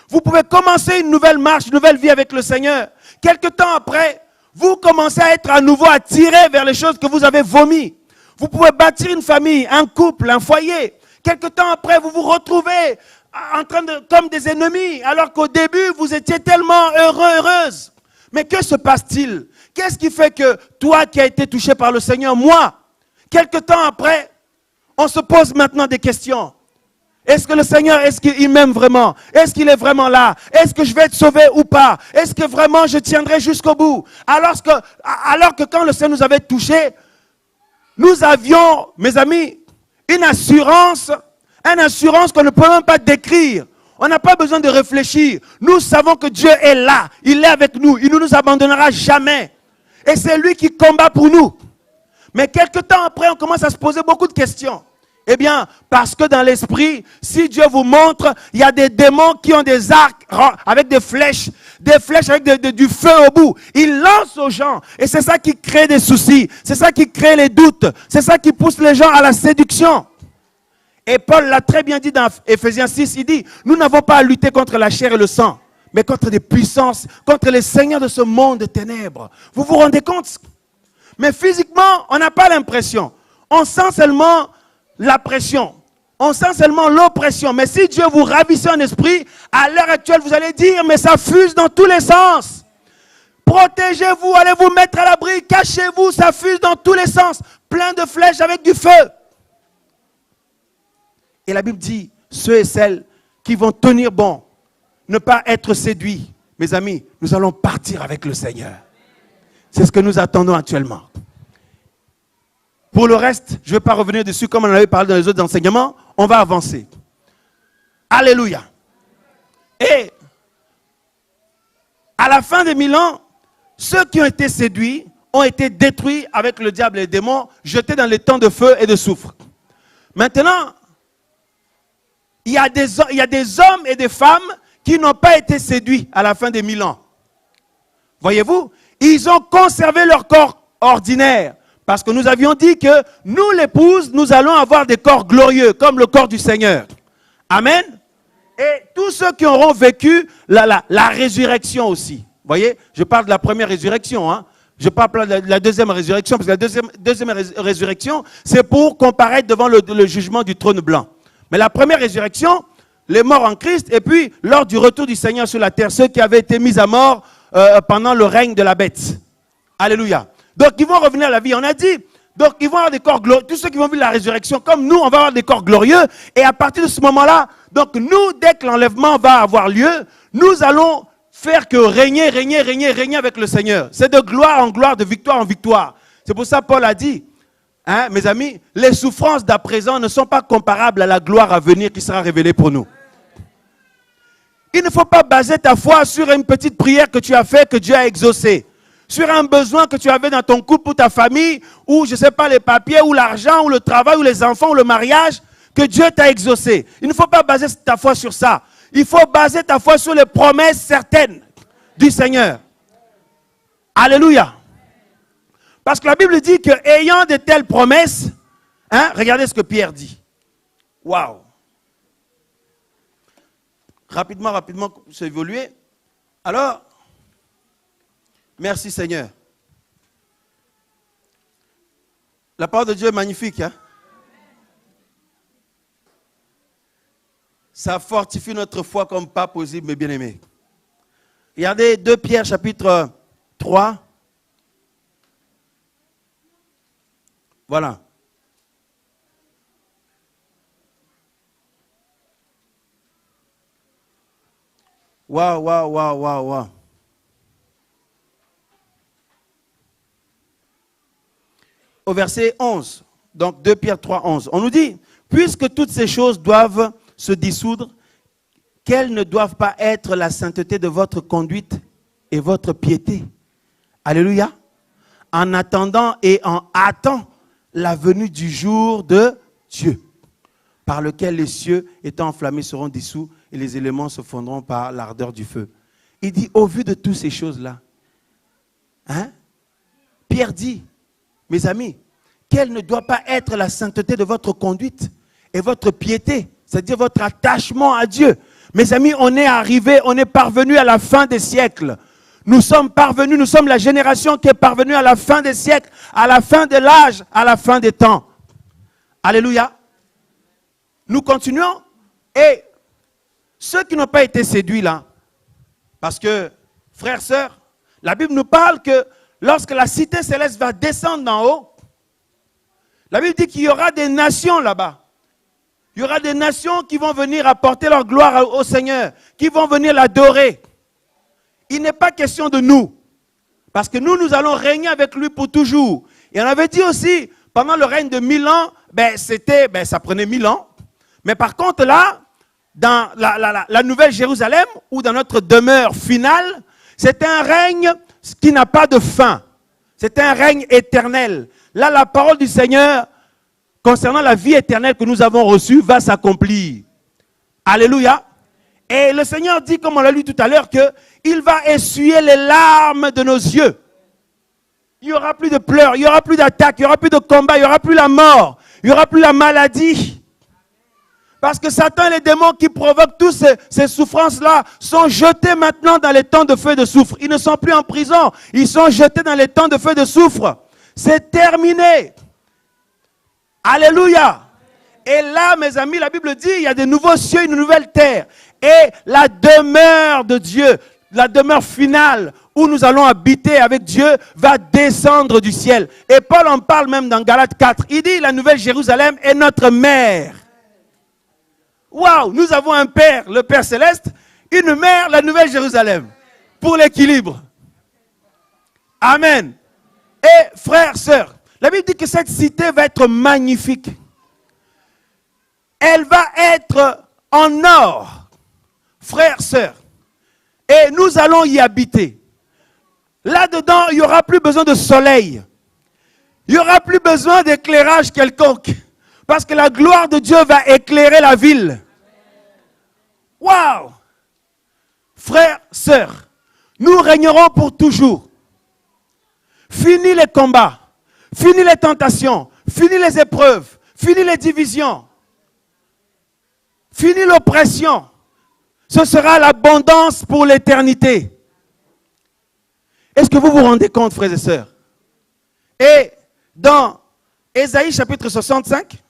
Vous pouvez commencer une nouvelle marche, une nouvelle vie avec le Seigneur. Quelque temps après, vous commencez à être à nouveau attiré vers les choses que vous avez vomies. Vous pouvez bâtir une famille, un couple, un foyer. Quelque temps après, vous vous retrouvez en train de, comme des ennemis, alors qu'au début, vous étiez tellement heureux, heureuse. Mais que se passe-t-il? Qu'est-ce qui fait que toi qui as été touché par le Seigneur, moi, quelque temps après, on se pose maintenant des questions. Est-ce que le Seigneur, est-ce qu'il m'aime vraiment? Est-ce qu'il est vraiment là? Est-ce que je vais être sauvé ou pas? Est-ce que vraiment je tiendrai jusqu'au bout? Alors que quand le Seigneur nous avait touchés, nous avions, mes amis, une assurance qu'on ne peut même pas décrire. On n'a pas besoin de réfléchir. Nous savons que Dieu est là. Il est avec nous. Il ne nous abandonnera jamais. Et c'est lui qui combat pour nous. Mais quelque temps après, on commence à se poser beaucoup de questions. Eh bien, parce que dans l'esprit, si Dieu vous montre, il y a des démons qui ont des arcs avec des flèches avec du feu au bout. Ils lancent aux gens. Et c'est ça qui crée des soucis. C'est ça qui crée les doutes. C'est ça qui pousse les gens à la séduction. Et Paul l'a très bien dit dans Ephésiens 6, il dit, nous n'avons pas à lutter contre la chair et le sang, mais contre des puissances, contre les seigneurs de ce monde de ténèbres. Vous vous rendez compte? Mais physiquement, on n'a pas l'impression. On sent seulement la pression. On sent seulement l'oppression. Mais si Dieu vous ravissait en esprit, à l'heure actuelle, vous allez dire, mais ça fuse dans tous les sens. Protégez-vous, allez vous mettre à l'abri, cachez-vous, ça fuse dans tous les sens. Plein de flèches avec du feu. Et la Bible dit, ceux et celles qui vont tenir bon, ne pas être séduits. Mes amis, nous allons partir avec le Seigneur. C'est ce que nous attendons actuellement. Pour le reste, je ne vais pas revenir dessus comme on en avait parlé dans les autres enseignements. On va avancer. Alléluia. Et à la fin des 1000 ans, ceux qui ont été séduits ont été détruits avec le diable et les démons, jetés dans les temps de feu et de soufre. Maintenant, il y a des hommes et des femmes qui n'ont pas été séduits à la fin des 1000 ans. Voyez-vous, ils ont conservé leur corps ordinaire. Parce que nous avions dit que nous, l'épouse, nous allons avoir des corps glorieux, comme le corps du Seigneur. Amen. Et tous ceux qui auront vécu la résurrection aussi. Voyez, je parle de la première résurrection. Hein. Je parle pas de la deuxième résurrection, parce que la deuxième résurrection, c'est pour comparaître devant le jugement du trône blanc. Mais la première résurrection, les morts en Christ, et puis lors du retour du Seigneur sur la terre, ceux qui avaient été mis à mort pendant le règne de la bête. Alléluia. Donc, ils vont revenir à la vie. On a dit, donc, ils vont avoir des corps glorieux. Tous ceux qui vont vivre la résurrection, comme nous, on va avoir des corps glorieux. Et à partir de ce moment-là, donc, nous, dès que l'enlèvement va avoir lieu, nous allons faire que régner avec le Seigneur. C'est de gloire en gloire, de victoire en victoire. C'est pour ça que Paul a dit, hein, mes amis, les souffrances d'à présent ne sont pas comparables à la gloire à venir qui sera révélée pour nous. Il ne faut pas baser ta foi sur une petite prière que tu as faite, que Dieu a exaucée. Sur un besoin que tu avais dans ton couple ou ta famille, ou je ne sais pas, les papiers, ou l'argent, ou le travail, ou les enfants, ou le mariage, que Dieu t'a exaucé. Il ne faut pas baser ta foi sur ça. Il faut baser ta foi sur les promesses certaines du Seigneur. Alléluia. Parce que la Bible dit que ayant de telles promesses, hein, regardez ce que Pierre dit. Waouh. Rapidement, c'est évolué. Alors, merci Seigneur. La parole de Dieu est magnifique. Hein? Ça fortifie notre foi comme pas possible, mes bien-aimés. Regardez 2 Pierre chapitre 3. Voilà. Waouh. Au verset 11, donc 2 Pierre 3, 11, on nous dit, puisque toutes ces choses doivent se dissoudre, quelles ne doivent pas être la sainteté de votre conduite et votre piété. Alléluia. En attendant et en hâtant la venue du jour de Dieu, par lequel les cieux étant enflammés seront dissous et les éléments se fondront par l'ardeur du feu. Il dit, au vu de toutes ces choses-là, hein, Pierre dit, mes amis, quelle ne doit pas être la sainteté de votre conduite et votre piété, c'est-à-dire votre attachement à Dieu. Mes amis, on est parvenu à la fin des siècles. Nous sommes parvenus, nous sommes la génération qui est parvenue à la fin des siècles, à la fin de l'âge, à la fin des temps. Alléluia. Nous continuons. Et ceux qui n'ont pas été séduits là, parce que, frères, sœurs, la Bible nous parle que lorsque la cité céleste va descendre d'en haut, la Bible dit qu'il y aura des nations là-bas. Il y aura des nations qui vont venir apporter leur gloire au Seigneur, qui vont venir l'adorer. Il n'est pas question de nous, parce que nous allons régner avec lui pour toujours. Et on avait dit aussi, pendant le règne de 1000 ans, ça prenait 1000 ans. Mais par contre là, dans la Nouvelle Jérusalem, ou dans notre demeure finale, c'est un règne qui n'a pas de fin. C'est un règne éternel. Là, la parole du Seigneur concernant la vie éternelle que nous avons reçue va s'accomplir. Alléluia. Et le Seigneur dit, comme on l'a lu tout à l'heure, qu'il va essuyer les larmes de nos yeux. Il n'y aura plus de pleurs, il n'y aura plus d'attaques, il n'y aura plus de combats, il n'y aura plus la mort, il n'y aura plus la maladie. Parce que Satan et les démons qui provoquent toutes ces souffrances-là sont jetés maintenant dans les temps de feu et de soufre. Ils ne sont plus en prison, ils sont jetés dans les temps de feu et de soufre. C'est terminé. Alléluia. Et là, mes amis, la Bible dit, il y a de nouveaux cieux et une nouvelle terre. Et la demeure de Dieu, la demeure finale, où nous allons habiter avec Dieu, va descendre du ciel. Et Paul en parle même dans Galates 4. Il dit, la nouvelle Jérusalem est notre mère. Waouh, nous avons un Père, le Père Céleste, une mère, la nouvelle Jérusalem, pour l'équilibre. Amen. Et frères, sœurs, la Bible dit que cette cité va être magnifique. Elle va être en or, frères, sœurs. Et nous allons y habiter. Là-dedans, il n'y aura plus besoin de soleil. Il n'y aura plus besoin d'éclairage quelconque. Parce que la gloire de Dieu va éclairer la ville. Waouh! Frères, sœurs, nous régnerons pour toujours. Fini les combats. Fini les tentations. Fini les épreuves. Fini les divisions. Fini l'oppression. Ce sera l'abondance pour l'éternité. Est-ce que vous vous rendez compte, frères et sœurs? Et dans Ésaïe chapitre 65,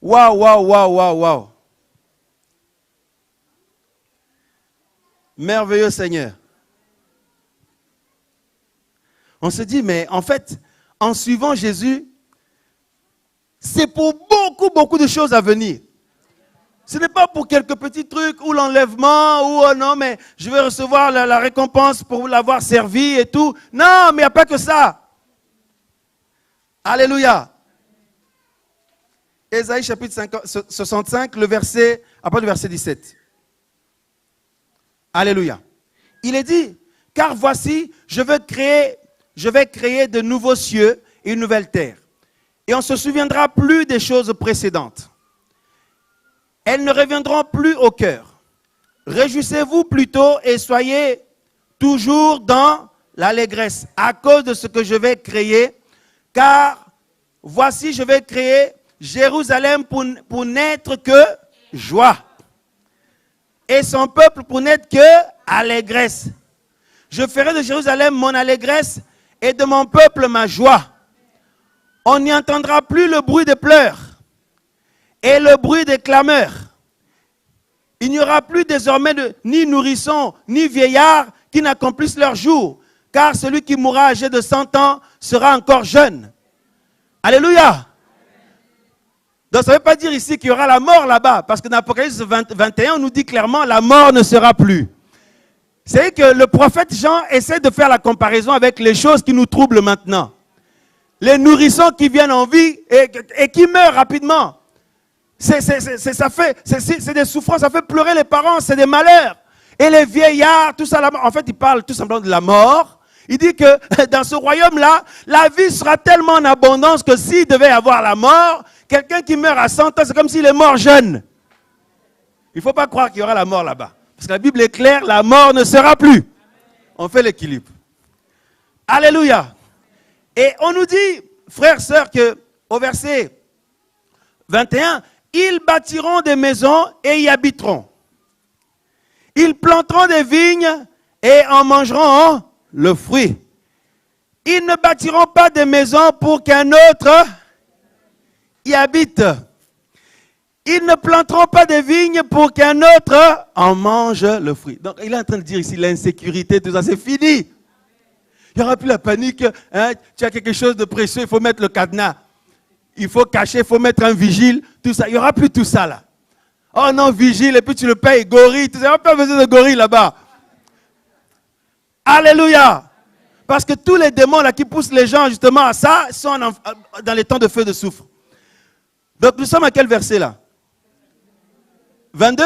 waouh, waouh, waouh, waouh, waouh. Merveilleux Seigneur. On se dit, mais en fait, en suivant Jésus, c'est pour beaucoup, beaucoup de choses à venir. Ce n'est pas pour quelques petits trucs ou l'enlèvement ou oh non, mais je vais recevoir la récompense pour l'avoir servi et tout. Non, mais il n'y a pas que ça. Alléluia. Ésaïe chapitre 65, le verset, après le verset 17. Alléluia. Il est dit, car voici, je vais créer de nouveaux cieux et une nouvelle terre. Et on ne se souviendra plus des choses précédentes. Elles ne reviendront plus au cœur. Réjouissez-vous plutôt et soyez toujours dans l'allégresse à cause de ce que je vais créer. Car voici, je vais créer Jérusalem pour n'être que joie. Et son peuple pour n'être que allégresse. Je ferai de Jérusalem mon allégresse et de mon peuple ma joie. On n'y entendra plus le bruit des pleurs et le bruit des clameurs. Il n'y aura plus désormais ni nourrissons, ni vieillards qui n'accomplissent leur jour, car celui qui mourra âgé de 100 ans sera encore jeune. Alléluia. Donc ça ne veut pas dire ici qu'il y aura la mort là-bas, parce que dans Apocalypse 21, on nous dit clairement la mort ne sera plus. C'est que le prophète Jean essaie de faire la comparaison avec les choses qui nous troublent maintenant. Les nourrissons qui viennent en vie et qui meurent rapidement. C'est des souffrances, ça fait pleurer les parents, c'est des malheurs. Et les vieillards, tout ça, en fait, il parle tout simplement de la mort. Il dit que dans ce royaume-là, la vie sera tellement en abondance que s'il devait y avoir la mort, quelqu'un qui meurt à 100 ans, c'est comme s'il est mort jeune. Il ne faut pas croire qu'il y aura la mort là-bas. Parce que la Bible est claire, la mort ne sera plus. On fait l'équilibre. Alléluia. Et on nous dit, frères, sœurs, qu'au verset 21, ils bâtiront des maisons et y habiteront. Ils planteront des vignes et en mangeront le fruit. Ils ne bâtiront pas des maisons pour qu'un autre y habite. Ils ne planteront pas des vignes pour qu'un autre en mange le fruit. Donc il est en train de dire ici l'insécurité, tout ça, c'est fini. Il n'y aura plus la panique. Hein? Tu as quelque chose de précieux, il faut mettre le cadenas. Il faut cacher, il faut mettre un vigile, tout ça. Il n'y aura plus tout ça là. Oh non, vigile, et puis tu le payes, gorille, tout ça. Il n'y a pas besoin de gorille là-bas. Alléluia. Parce que tous les démons là qui poussent les gens justement à ça sont dans les temps de feu de soufre. Donc nous sommes à quel verset là? 22.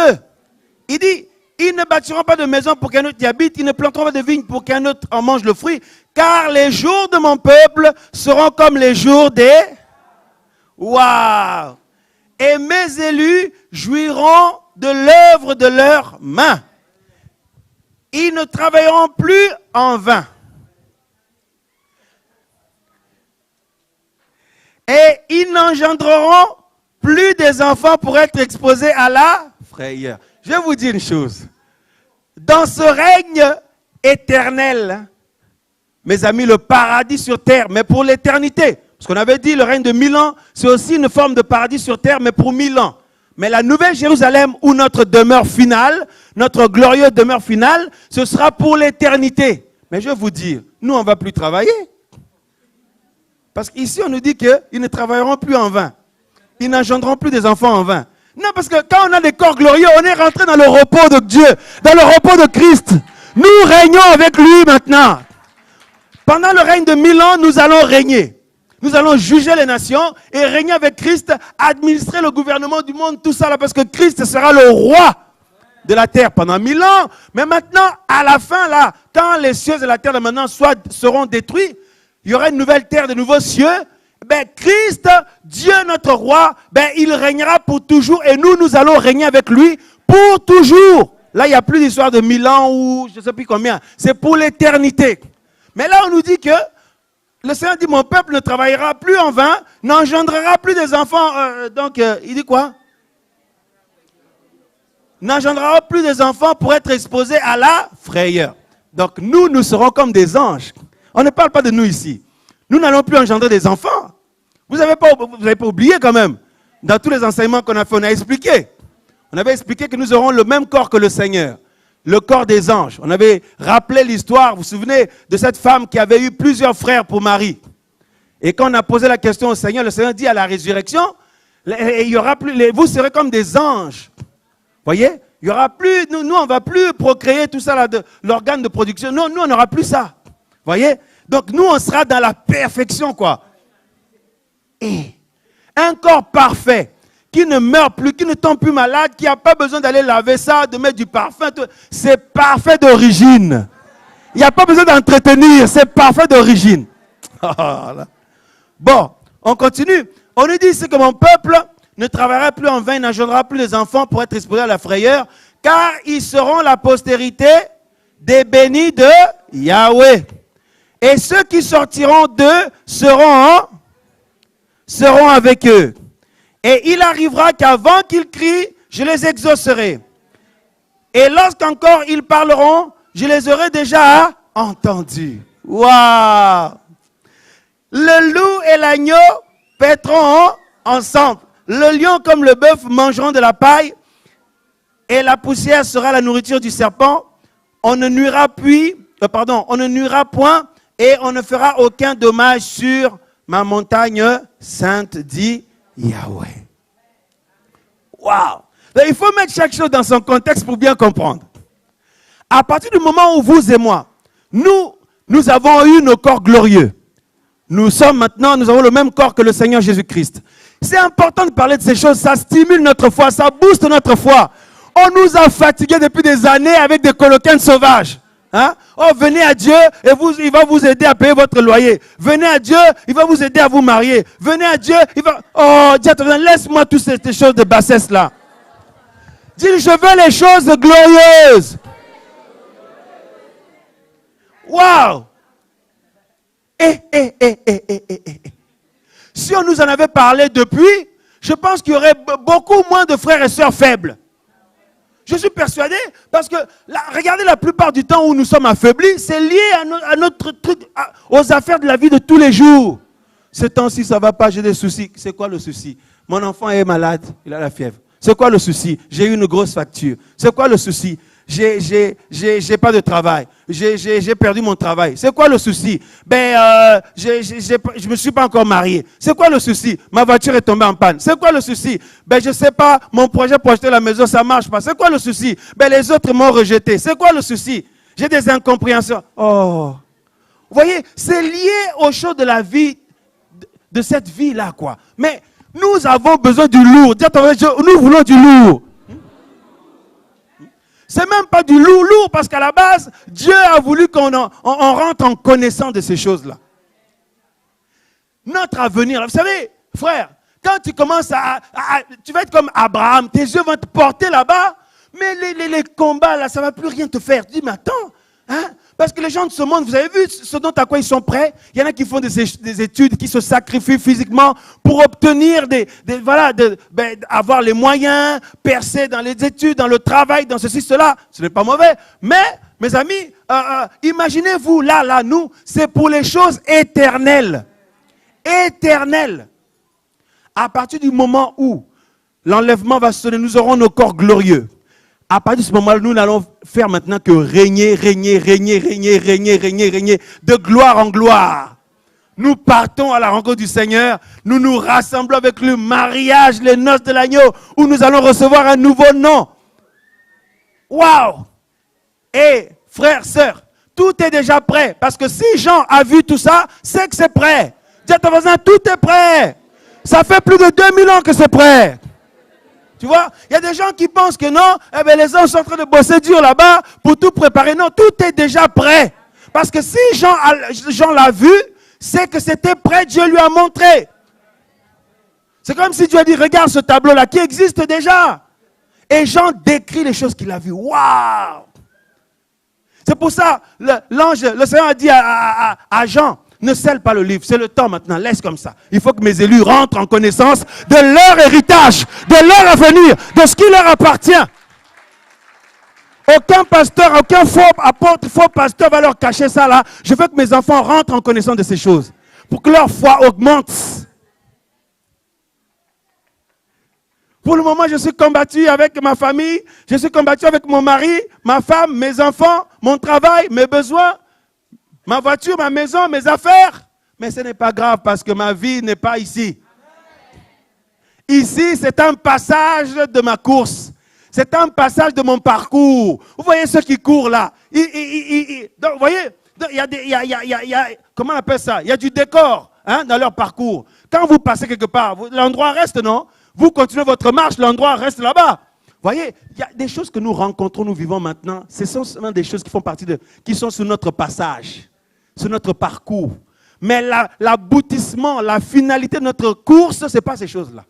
Il dit, Ils ne bâtiront pas de maison pour qu'un autre y habite, ils ne planteront pas de vigne pour qu'un autre en mange le fruit, car les jours de mon peuple seront comme les jours des... Waouh! Et mes élus jouiront de l'œuvre de leurs mains. Ils ne travailleront plus en vain. Et ils n'engendreront plus des enfants pour être exposés à la frayeur. Je vais vous dire une chose. Dans ce règne éternel, mes amis, le paradis sur terre, mais pour l'éternité. Parce qu'on avait dit le règne de 1000 ans, c'est aussi une forme de paradis sur terre, mais pour 1000 ans. Mais la nouvelle Jérusalem, où notre demeure finale, notre glorieuse demeure finale, ce sera pour l'éternité. Mais je vais vous dire, nous, on ne va plus travailler. Parce qu'ici, on nous dit qu'ils ne travailleront plus en vain. Ils n'engendreront plus des enfants en vain. Non, parce que quand on a des corps glorieux, on est rentré dans le repos de Dieu, dans le repos de Christ. Nous régnons avec lui maintenant. Pendant le règne de 1000 ans, nous allons régner. Nous allons juger les nations et régner avec Christ, administrer le gouvernement du monde, tout ça là, parce que Christ sera le roi de la terre pendant 1000 ans. Mais maintenant, à la fin là, quand les cieux et la terre de maintenant seront détruits, il y aura une nouvelle terre, de nouveaux cieux. Ben, Christ, Dieu notre roi, ben, il régnera pour toujours et nous allons régner avec lui pour toujours. Là, il n'y a plus d'histoire de 1000 ans ou je ne sais plus combien. C'est pour l'éternité. Mais là, on nous dit que le Seigneur dit, mon peuple ne travaillera plus en vain, n'engendrera plus des enfants. Il dit quoi? N'engendrera plus des enfants pour être exposés à la frayeur. Donc, nous serons comme des anges. On ne parle pas de nous ici. Nous n'allons plus engendrer des enfants. Vous n'avez pas oublié quand même. Dans tous les enseignements qu'on a fait, on a expliqué. On avait expliqué que nous aurons le même corps que le Seigneur. Le corps des anges. On avait rappelé l'histoire, vous vous souvenez, de cette femme qui avait eu plusieurs frères pour mari. Et quand on a posé la question au Seigneur, le Seigneur dit à la résurrection, il y aura plus, vous serez comme des anges. Voyez? Il y aura plus, nous on ne va plus procréer tout ça, là, l'organe de production. Non, nous on n'aura plus ça. Voyez? Donc nous on sera dans la perfection, quoi. Et un corps parfait, qui ne meurt plus, qui ne tombe plus malade, qui n'a pas besoin d'aller laver ça, de mettre du parfum. C'est parfait d'origine. Il n'y a pas besoin d'entretenir, c'est parfait d'origine. Bon, on continue. On nous dit ici que mon peuple ne travaillera plus en vain, il n'engendrera plus les enfants pour être exposés à la frayeur, car ils seront la postérité des bénis de Yahweh. Et ceux qui sortiront d'eux seront avec eux. Et il arrivera qu'avant qu'ils crient, je les exaucerai. Et lorsqu'encore ils parleront, je les aurai déjà entendus. Waouh! Le loup et l'agneau paîtront ensemble. Le lion comme le bœuf mangeront de la paille. Et la poussière sera la nourriture du serpent. On ne nuira point et on ne fera aucun dommage sur ma montagne sainte, dit Yahweh. Waouh! Il faut mettre chaque chose dans son contexte pour bien comprendre. À partir du moment où vous et moi, nous avons eu nos corps glorieux. Nous avons le même corps que le Seigneur Jésus-Christ. C'est important de parler de ces choses, ça stimule notre foi, ça booste notre foi. On nous a fatigués depuis des années avec des coloquins sauvages. Hein? Oh, venez à Dieu et il va vous aider à payer votre loyer. Venez à Dieu, il va vous aider à vous marier. Venez à Dieu, il va... Oh, Dieu, laisse-moi toutes ces choses de bassesse là. Dis, je veux les choses glorieuses. Waouh! Si on nous en avait parlé depuis, je pense qu'il y aurait beaucoup moins de frères et sœurs faibles. Je suis persuadé, parce que regardez la plupart du temps où nous sommes affaiblis, c'est lié à notre truc, aux affaires de la vie de tous les jours. Ce temps-ci, ça ne va pas, j'ai des soucis. C'est quoi le souci? Mon enfant est malade, il a la fièvre. C'est quoi le souci? J'ai eu une grosse facture. C'est quoi le souci? J'ai pas de travail. J'ai perdu mon travail. C'est quoi le souci? Je me suis pas encore marié. C'est quoi le souci? Ma voiture est tombée en panne. C'est quoi le souci? Je sais pas, mon projet pour acheter la maison, ça marche pas. C'est quoi le souci? Les autres m'ont rejeté. C'est quoi le souci? J'ai des incompréhensions. Oh. Vous voyez, c'est lié aux choses de la vie, de cette vie-là, quoi. Mais nous avons besoin du lourd. Nous voulons du lourd. C'est même pas du lourd parce qu'à la base, Dieu a voulu qu'on on rentre en connaissance de ces choses-là. Notre avenir, vous savez, frère, quand tu commences tu vas être comme Abraham, tes yeux vont te porter là-bas, mais les combats là, ça ne va plus rien te faire. Tu dis, mais attends, hein? Parce que les gens de ce monde, vous avez vu ce dont à quoi ils sont prêts? Il y en a qui font des études, qui se sacrifient physiquement pour obtenir avoir les moyens, percer dans les études, dans le travail, dans ceci, cela. Ce n'est pas mauvais. Mais, mes amis, imaginez-vous, là, nous, c'est pour les choses éternelles. Éternelles. À partir du moment où l'enlèvement va sonner, nous aurons nos corps glorieux. À partir de ce moment-là, nous n'allons faire maintenant que régner, de gloire en gloire. Nous partons à la rencontre du Seigneur, nous nous rassemblons avec le mariage, les noces de l'agneau, où nous allons recevoir un nouveau nom. Waouh! Et frères, sœurs, tout est déjà prêt. Parce que si Jean a vu tout ça, c'est que c'est prêt. Dis à ton voisin, tout est prêt. Ça fait plus de 2000 ans que c'est prêt. Tu vois, il y a des gens qui pensent que non, les gens sont en train de bosser dur là-bas pour tout préparer. Non, tout est déjà prêt. Parce que si Jean l'a vu, c'est que c'était prêt, Dieu lui a montré. C'est comme si Dieu a dit, regarde ce tableau-là qui existe déjà. Et Jean décrit les choses qu'il a vues. Waouh! C'est pour ça, le Seigneur a dit à Jean, ne scelle pas le livre, c'est le temps maintenant, laisse comme ça. Il faut que mes élus rentrent en connaissance de leur héritage, de leur avenir, de ce qui leur appartient. Aucun pasteur, aucun faux apôtre, faux pasteur va leur cacher ça là. Je veux que mes enfants rentrent en connaissance de ces choses, pour que leur foi augmente. Pour le moment, je suis combattu avec ma famille, je suis combattu avec mon mari, ma femme, mes enfants, mon travail, mes besoins. Ma voiture, ma maison, mes affaires. Mais ce n'est pas grave parce que ma vie n'est pas ici. Ici, c'est un passage de ma course. C'est un passage de mon parcours. Vous voyez ceux qui courent là. Donc, vous voyez, comment on appelle ça? Il y a du décor dans leur parcours. Quand vous passez quelque part, l'endroit reste, non? Vous continuez votre marche, l'endroit reste là-bas. Vous voyez, il y a des choses que nous rencontrons, nous vivons maintenant. Ce sont seulement des choses qui font partie qui sont sur notre passage. Sur notre parcours. Mais l'aboutissement, la finalité de notre course, ce n'est pas ces choses-là.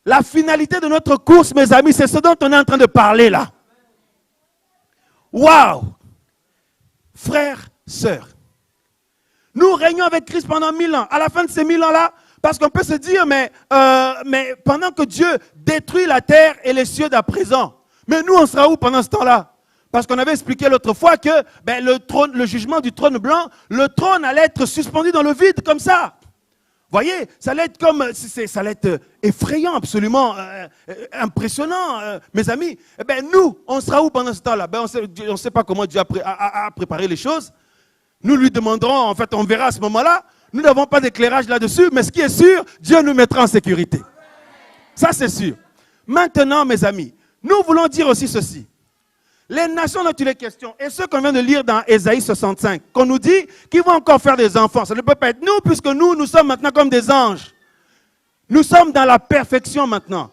La finalité de notre course, mes amis, c'est ce dont on est en train de parler là. Waouh! Frères, sœurs, nous régnons avec Christ pendant 1000 ans. À la fin de ces 1000 ans-là, parce qu'on peut se dire, mais pendant que Dieu détruit la terre et les cieux d'à présent, mais nous, on sera où pendant ce temps-là? Parce qu'on avait expliqué l'autre fois que le jugement du trône blanc, le trône allait être suspendu dans le vide comme ça. Vous voyez, ça allait être effrayant, absolument impressionnant, mes amis. Nous, on sera où pendant ce temps-là? On ne sait pas comment Dieu a préparé les choses. Nous lui demanderons, en fait, on verra à ce moment-là. Nous n'avons pas d'éclairage là-dessus, mais ce qui est sûr, Dieu nous mettra en sécurité. Ça, c'est sûr. Maintenant, mes amis, nous voulons dire aussi ceci. Les nations dont il est question, et ce qu'on vient de lire dans Ésaïe 65, qu'on nous dit qu'ils vont encore faire des enfants. Ça ne peut pas être nous, puisque nous sommes maintenant comme des anges. Nous sommes dans la perfection maintenant.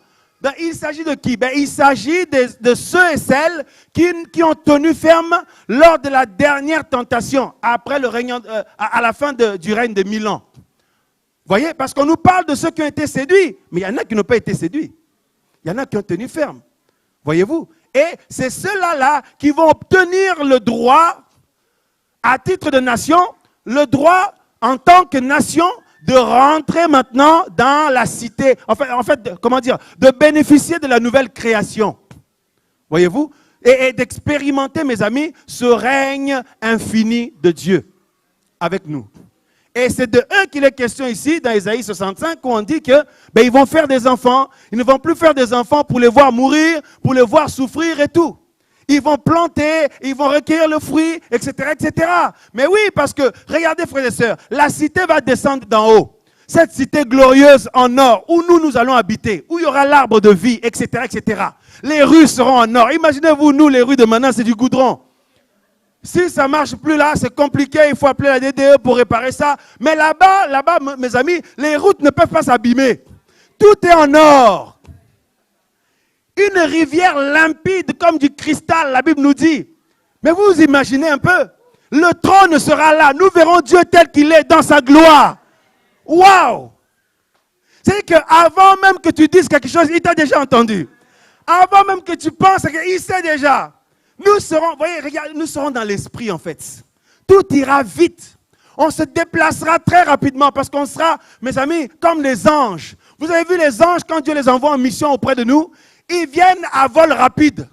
Il s'agit de qui? Il s'agit de ceux et celles qui ont tenu ferme lors de la dernière tentation, après le règne, à la fin du règne de 1000 ans. Vous voyez? Parce qu'on nous parle de ceux qui ont été séduits, mais il y en a qui n'ont pas été séduits. Il y en a qui ont tenu ferme. Voyez-vous? Et c'est ceux-là qui vont obtenir le droit, à titre de nation, le droit en tant que nation de rentrer maintenant dans la cité. En fait, comment dire, de bénéficier de la nouvelle création. Voyez-vous? Et d'expérimenter, mes amis, ce règne infini de Dieu avec nous. Et c'est de eux qu'il est question ici, dans Ésaïe 65, où on dit que ils vont faire des enfants. Ils ne vont plus faire des enfants pour les voir mourir, pour les voir souffrir et tout. Ils vont planter, ils vont recueillir le fruit, etc., etc. Mais oui, parce que, regardez frères et sœurs, la cité va descendre d'en haut. Cette cité glorieuse en or, où nous allons habiter, où il y aura l'arbre de vie, etc., etc. Les rues seront en or. Imaginez-vous, nous, les rues de maintenant, c'est du goudron. Si ça ne marche plus là, c'est compliqué, il faut appeler la DDE pour réparer ça. Mais là-bas, mes amis, les routes ne peuvent pas s'abîmer. Tout est en or. une rivière limpide comme du cristal, la Bible nous dit. Mais vous imaginez un peu, le trône sera là, nous verrons Dieu tel qu'il est dans sa gloire. Waouh! C'est qu'avant même que tu dises quelque chose, il t'a déjà entendu. Avant même que tu penses, il sait déjà. Nous serons, voyez, regardez, nous serons dans l'esprit en fait. Tout ira vite. On se déplacera très rapidement parce qu'on sera, mes amis, comme les anges. Vous avez vu les anges, quand Dieu les envoie en mission auprès de nous, ils viennent à vol rapide.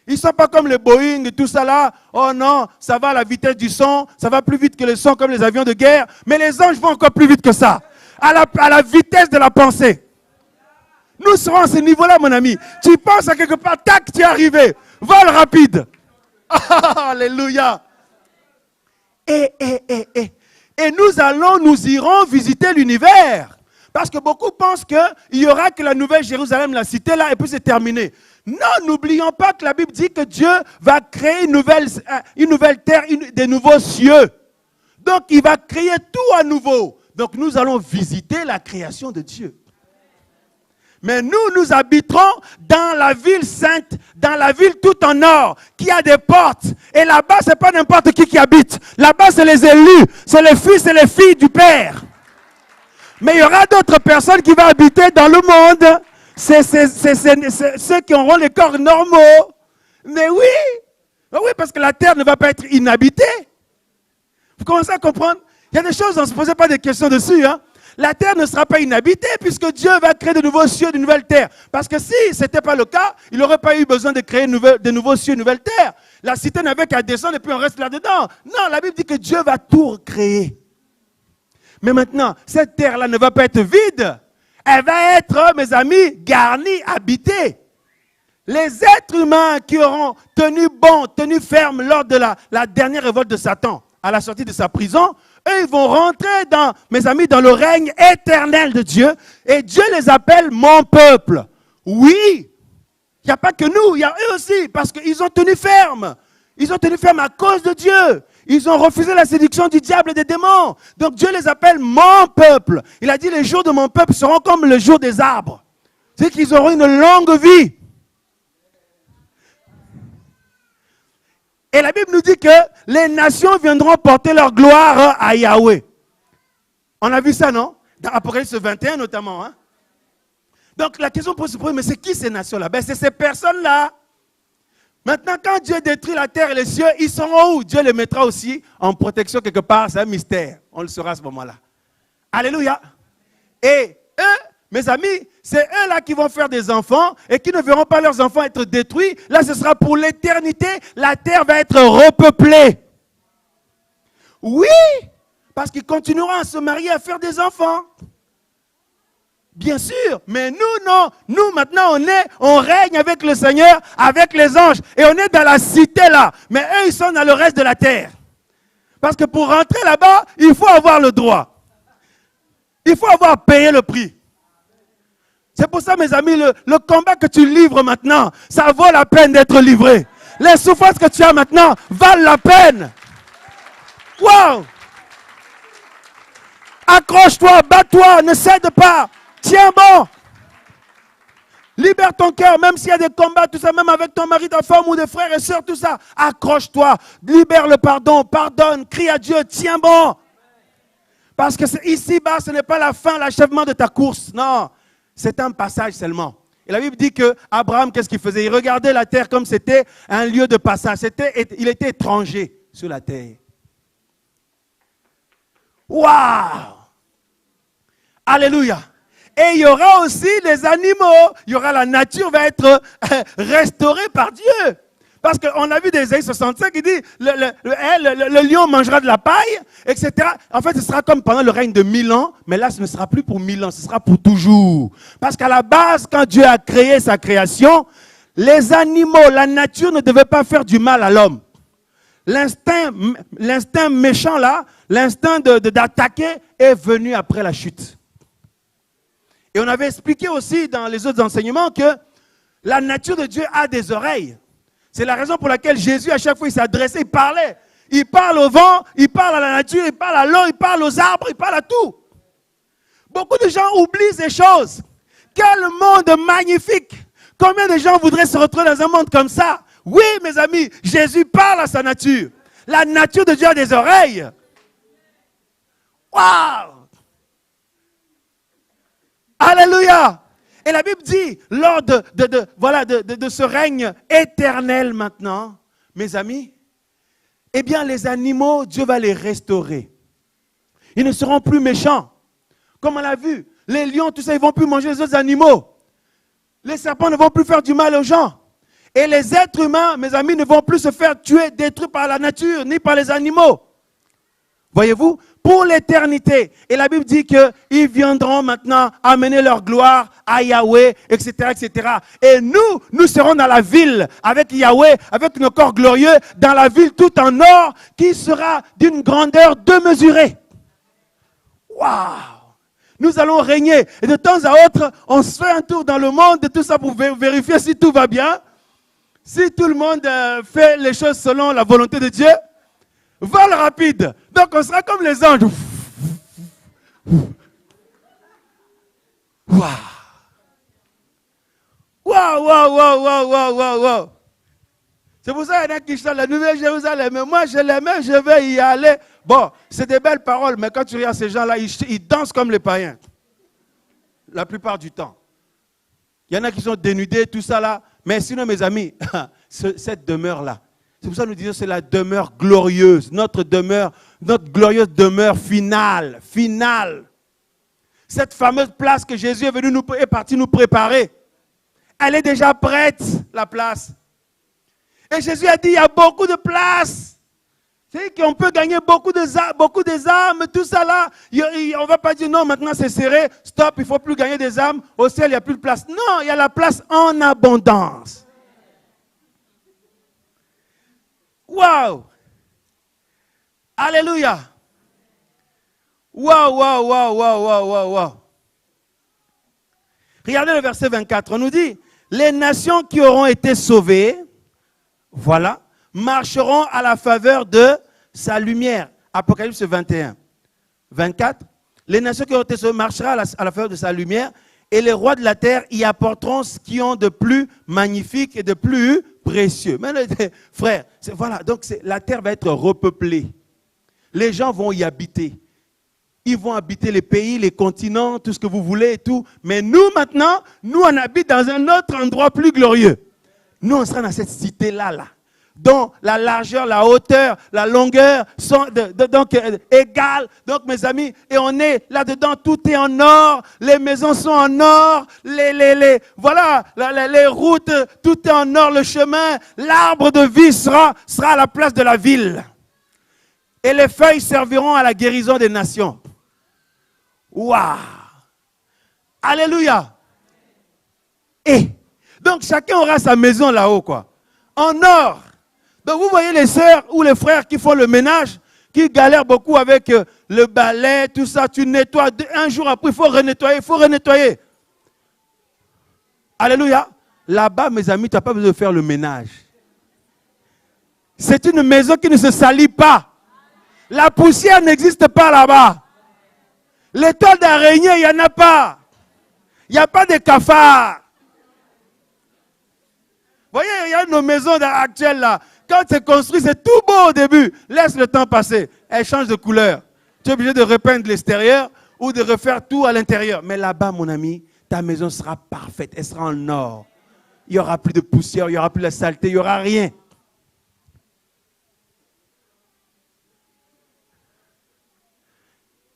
Ils ne sont pas comme les Boeing et tout ça là. Oh non, ça va à la vitesse du son, ça va plus vite que le son comme les avions de guerre. Mais les anges vont encore plus vite que ça. À la vitesse de la pensée. Nous serons à ce niveau-là, mon ami. Tu penses à quelque part, tac, tu es arrivé. Vol rapide. Alléluia. Et nous irons visiter l'univers. Parce que beaucoup pensent qu'il y aura que la nouvelle Jérusalem, la cité là, et puis c'est terminé. Non, n'oublions pas que la Bible dit que Dieu va créer une nouvelle terre, des nouveaux cieux. Donc il va créer tout à nouveau. Donc nous allons visiter la création de Dieu. Mais nous habiterons dans la ville sainte, dans la ville tout en or, qui a des portes. Et là-bas, ce n'est pas n'importe qui habite. Là-bas, c'est les élus, c'est les fils et les filles du Père. Mais il y aura d'autres personnes qui vont habiter dans le monde. C'est ceux qui auront les corps normaux. Mais oui, parce que la terre ne va pas être inhabitée. Vous commencez à comprendre? Il y a des choses, on ne se posait pas des questions dessus, hein. La terre ne sera pas inhabitée puisque Dieu va créer de nouveaux cieux, de nouvelles terres. Parce que si ce n'était pas le cas, il n'aurait pas eu besoin de créer de nouveaux cieux, de nouvelles terres. La cité n'avait qu'à descendre et puis on reste là-dedans. Non, la Bible dit que Dieu va tout créer. Mais maintenant, cette terre-là ne va pas être vide. Elle va être, mes amis, garnie, habitée. Les êtres humains qui auront tenu bon, tenu ferme lors de la dernière révolte de Satan, à la sortie de sa prison, eux, ils vont rentrer, mes amis, dans le règne éternel de Dieu. Et Dieu les appelle mon peuple. Oui, il n'y a pas que nous, il y a eux aussi, parce qu'ils ont tenu ferme. Ils ont tenu ferme à cause de Dieu. Ils ont refusé la séduction du diable et des démons. Donc Dieu les appelle mon peuple. Il a dit les jours de mon peuple seront comme le jour des arbres. C'est qu'ils auront une longue vie. Et la Bible nous dit que les nations viendront porter leur gloire à Yahweh. On a vu ça, non? Dans Apocalypse 21 notamment. Hein? Donc la question pour se poser, mais c'est qui ces nations-là? Ben, c'est ces personnes-là. Maintenant, quand Dieu détruit la terre et les cieux, ils seront où? Dieu les mettra aussi en protection quelque part. C'est un mystère. On le saura à ce moment-là. Alléluia. Et eux, mes amis, c'est eux-là qui vont faire des enfants et qui ne verront pas leurs enfants être détruits. Là, ce sera pour l'éternité. La terre va être repeuplée. Oui, parce qu'ils continueront à se marier, à faire des enfants. Bien sûr, mais nous, non. Nous, maintenant, on règne avec le Seigneur, avec les anges. Et on est dans la cité là. Mais eux, ils sont dans le reste de la terre. Parce que pour rentrer là-bas, il faut avoir le droit. Il faut avoir payé le prix. C'est pour ça, mes amis, le combat que tu livres maintenant, ça vaut la peine d'être livré. Les souffrances que tu as maintenant valent la peine. Wow! Accroche-toi, bats-toi, ne cède pas. Tiens bon. Libère ton cœur, même s'il y a des combats, tout ça, même avec ton mari, ta femme ou des frères et sœurs, tout ça. Accroche-toi, libère le pardon, pardonne, crie à Dieu, tiens bon. Parce que ici-bas, ce n'est pas la fin, l'achèvement de ta course. Non. C'est un passage seulement. Et la Bible dit que Abraham, qu'est-ce qu'il faisait? Il regardait la terre comme c'était un lieu de passage. Il était étranger sur la terre. Waouh! Alléluia! Et il y aura aussi les animaux. Il y aura la nature va être restaurée par Dieu. Parce qu'on a vu des Ésaïe 65 qui dit le lion mangera de la paille, etc. En fait, ce sera comme pendant le règne de 1000 ans, mais là, ce ne sera plus pour 1000 ans, ce sera pour toujours. Parce qu'à la base, quand Dieu a créé sa création, les animaux, la nature ne devait pas faire du mal à l'homme. L'instinct méchant là, l'instinct d'attaquer est venu après la chute. Et on avait expliqué aussi dans les autres enseignements que la nature de Dieu a des oreilles. C'est la raison pour laquelle Jésus, à chaque fois, il s'adressait, il parlait. Il parle au vent, il parle à la nature, il parle à l'eau, il parle aux arbres, il parle à tout. Beaucoup de gens oublient ces choses. Quel monde magnifique Combien de gens voudraient se retrouver dans un monde comme ça? Oui, mes amis, Jésus parle à sa nature. La nature de Dieu a des oreilles. Waouh! Alléluia! Et la Bible dit, lors de ce règne éternel maintenant, mes amis, eh bien les animaux, Dieu va les restaurer. Ils ne seront plus méchants. Comme on l'a vu, les lions, tout ça, ils ne vont plus manger les autres animaux. Les serpents ne vont plus faire du mal aux gens. Et les êtres humains, mes amis, ne vont plus se faire tuer, détruire par la nature, ni par les animaux. Voyez-vous? Pour l'éternité. Et la Bible dit qu'ils viendront maintenant amener leur gloire à Yahweh, etc., etc. Et nous serons dans la ville avec Yahweh, avec nos corps glorieux, dans la ville tout en or, qui sera d'une grandeur démesurée. Waouh! Nous allons régner. Et de temps à autre, on se fait un tour dans le monde, et tout ça pour vérifier si tout va bien. Si tout le monde fait les choses selon la volonté de Dieu, vol rapide. Donc on sera comme les anges. Waouh! Waouh, waouh, waouh, waouh, waouh, waouh, waouh. C'est pour ça qu'il y en a qui chantent la Nouvelle Jérusalem. Mais moi, je l'aimais, je vais y aller. Bon, c'est des belles paroles, mais quand tu regardes ces gens-là, ils dansent comme les païens. La plupart du temps. Il y en a qui sont dénudés, tout ça là. Mais sinon, mes amis, cette demeure-là, c'est pour ça que nous disons que c'est la demeure glorieuse. Notre glorieuse demeure finale. Cette fameuse place que Jésus est parti nous préparer. Elle est déjà prête, la place. Et Jésus a dit, il y a beaucoup de place. C'est qu'on peut gagner beaucoup des âmes, tout ça là. On ne va pas dire, non, maintenant c'est serré, stop, il ne faut plus gagner des âmes. Au ciel, il n'y a plus de place. Non, il y a la place en abondance. Waouh! Alléluia! Waouh, waouh, waouh, waouh, waouh, waouh. Regardez le verset 24. On nous dit, les nations qui auront été sauvées, voilà, marcheront à la faveur de sa lumière. Apocalypse 21. 24. Les nations qui auront été sauvées marcheront à la faveur de sa lumière et les rois de la terre y apporteront ce qu'ils ont de plus magnifique et de plus précieux. Mais frère, voilà, donc la terre va être repeuplée. Les gens vont y habiter. Ils vont habiter les pays, les continents, tout ce que vous voulez et tout. Mais nous maintenant, nous on habite dans un autre endroit plus glorieux. Nous on sera dans cette cité-là, dont la largeur, la hauteur, la longueur sont donc égales. Donc mes amis, et on est là-dedans, tout est en or, les maisons sont en or, voilà, les routes, tout est en or, le chemin, l'arbre de vie sera à la place de la ville. Et les feuilles serviront à la guérison des nations. Waouh! Alléluia! Et donc chacun aura sa maison là-haut, quoi. En or. Donc vous voyez les sœurs ou les frères qui font le ménage, qui galèrent beaucoup avec le balai, tout ça, tu nettoies. Un jour après, il faut renettoyer. Alléluia. Là-bas, mes amis, tu n'as pas besoin de faire le ménage. C'est une maison qui ne se salit pas. La poussière n'existe pas là-bas. Les toiles d'araignée, il n'y en a pas. Il n'y a pas de cafards. Vous voyez, il y a nos maisons actuelles là. Quand c'est construit, c'est tout beau au début. Laisse le temps passer. Elle change de couleur. Tu es obligé de repeindre l'extérieur ou de refaire tout à l'intérieur. Mais là-bas, mon ami, ta maison sera parfaite. Elle sera en or. Il n'y aura plus de poussière, il n'y aura plus de saleté, il n'y aura rien.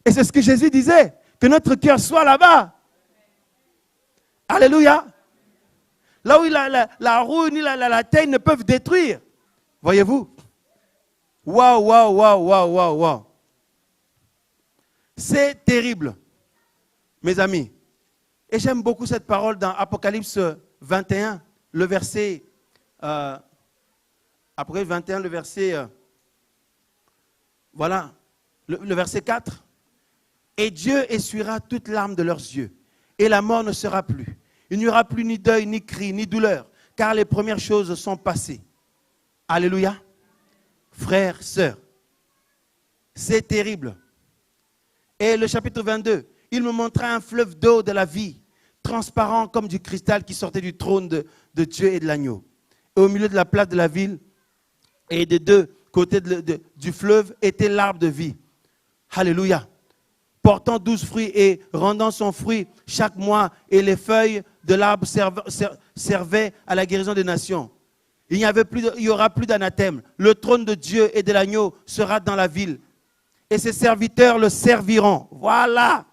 Et c'est ce que Jésus disait, que notre cœur soit là-bas. Alléluia. Là où la roue ni la terre ne peuvent détruire. Voyez-vous? Waouh, waouh, waouh, waouh, waouh, waouh. C'est terrible, mes amis. Et j'aime beaucoup cette parole dans Apocalypse 21, le verset, après 21, le verset, voilà, le verset 4. Et Dieu essuiera toute larme de leurs yeux, et la mort ne sera plus. Il n'y aura plus ni deuil, ni cri, ni douleur, car les premières choses sont passées. Alléluia. Frères, sœurs, c'est terrible. Et le chapitre 22, il me montra un fleuve d'eau de la vie, transparent comme du cristal qui sortait du trône de Dieu et de l'agneau. Et au milieu de la place de la ville et des deux côtés du fleuve était l'arbre de vie. Alléluia. Portant 12 fruits et rendant son fruit chaque mois, et les feuilles de l'arbre servaient à la guérison des nations. Il n'y aura plus d'anathème. Le trône de Dieu et de l'agneau sera dans la ville. Et ses serviteurs le serviront. Voilà.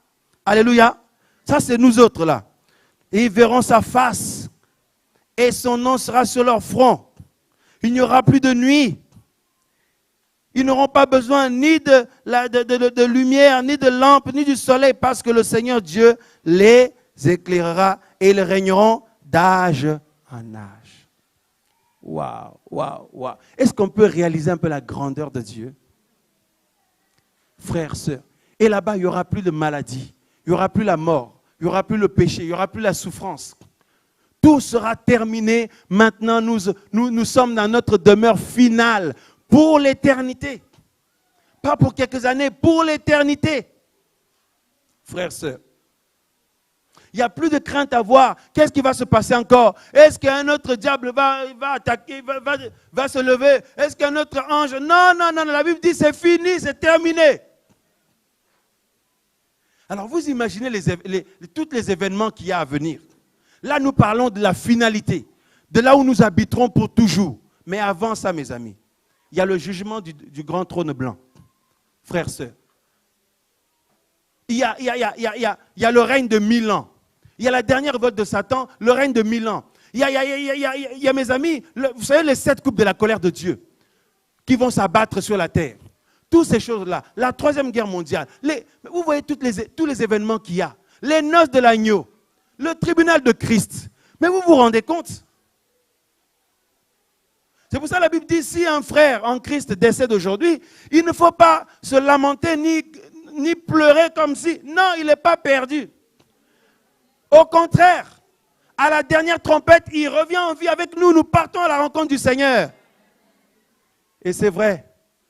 Alléluia. Ça, c'est nous autres là. Et ils verront sa face. Et son nom sera sur leur front. Il n'y aura plus de nuit. Ils n'auront pas besoin ni de lumière, ni de lampe, ni du soleil, parce que le Seigneur Dieu les éclairera et ils régneront d'âge en âge. Waouh, waouh, waouh. Est-ce qu'on peut réaliser un peu la grandeur de Dieu? Frères, sœurs. Et là-bas, il n'y aura plus de maladie, il n'y aura plus la mort, il n'y aura plus le péché, il n'y aura plus la souffrance. Tout sera terminé. Maintenant, nous sommes dans notre demeure finale pour l'éternité. Pas pour quelques années, pour l'éternité. Frères, sœurs. Il n'y a plus de crainte à voir. Qu'est-ce qui va se passer encore? Est-ce qu'un autre diable va attaquer, va se lever? Est-ce qu'un autre ange? Non, non, non, la Bible dit c'est fini, c'est terminé. Alors vous imaginez tous les événements qu'il y a à venir. Là, nous parlons de la finalité, de là où nous habiterons pour toujours. Mais avant ça, mes amis, il y a le jugement du grand trône blanc. Frères, sœurs. Il y a le règne de 1000 ans. Il y a la dernière révolte de Satan, le règne de 1000 ans. Il y a mes amis, vous savez, les 7 coupes de la colère de Dieu qui vont s'abattre sur la terre. Toutes ces choses-là, la troisième guerre mondiale, vous voyez tous les événements qu'il y a. Les noces de l'agneau, le tribunal de Christ. Mais vous vous rendez compte? C'est pour ça que la Bible dit, si un frère en Christ décède aujourd'hui, il ne faut pas se lamenter ni pleurer comme si... Non, il n'est pas perdu. Au contraire, à la dernière trompette, il revient en vie avec nous. Nous partons à la rencontre du Seigneur. Et c'est vrai,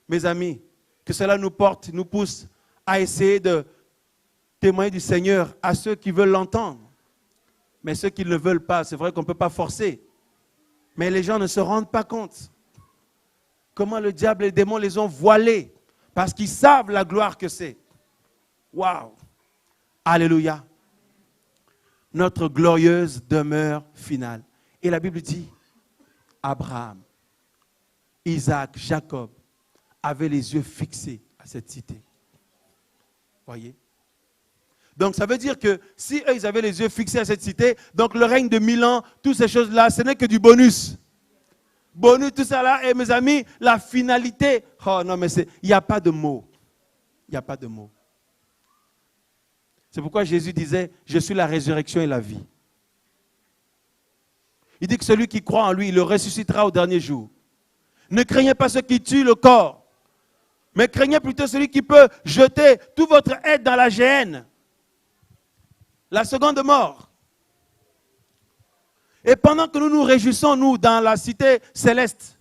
mes amis, que cela nous pousse à essayer de témoigner du Seigneur à ceux qui veulent l'entendre. Mais ceux qui ne le veulent pas, c'est vrai qu'on ne peut pas forcer. Mais les gens ne se rendent pas compte comment le diable et les démons les ont voilés parce qu'ils savent la gloire que c'est. Waouh! Alléluia! Notre glorieuse demeure finale. Et la Bible dit, Abraham, Isaac, Jacob avaient les yeux fixés à cette cité. Voyez? Donc ça veut dire que si eux, ils avaient les yeux fixés à cette cité, donc le règne de 1000 ans, toutes ces choses-là, ce n'est que du bonus. Bonus, tout ça là, et mes amis, la finalité, oh non mais il n'y a pas de mots. Il n'y a pas de mots. C'est pourquoi Jésus disait, je suis la résurrection et la vie. Il dit que celui qui croit en lui, il le ressuscitera au dernier jour. Ne craignez pas ceux qui tuent le corps, mais craignez plutôt celui qui peut jeter tout votre aide dans la géhenne. La seconde mort. Et pendant que nous nous réjouissons, nous, dans la cité céleste,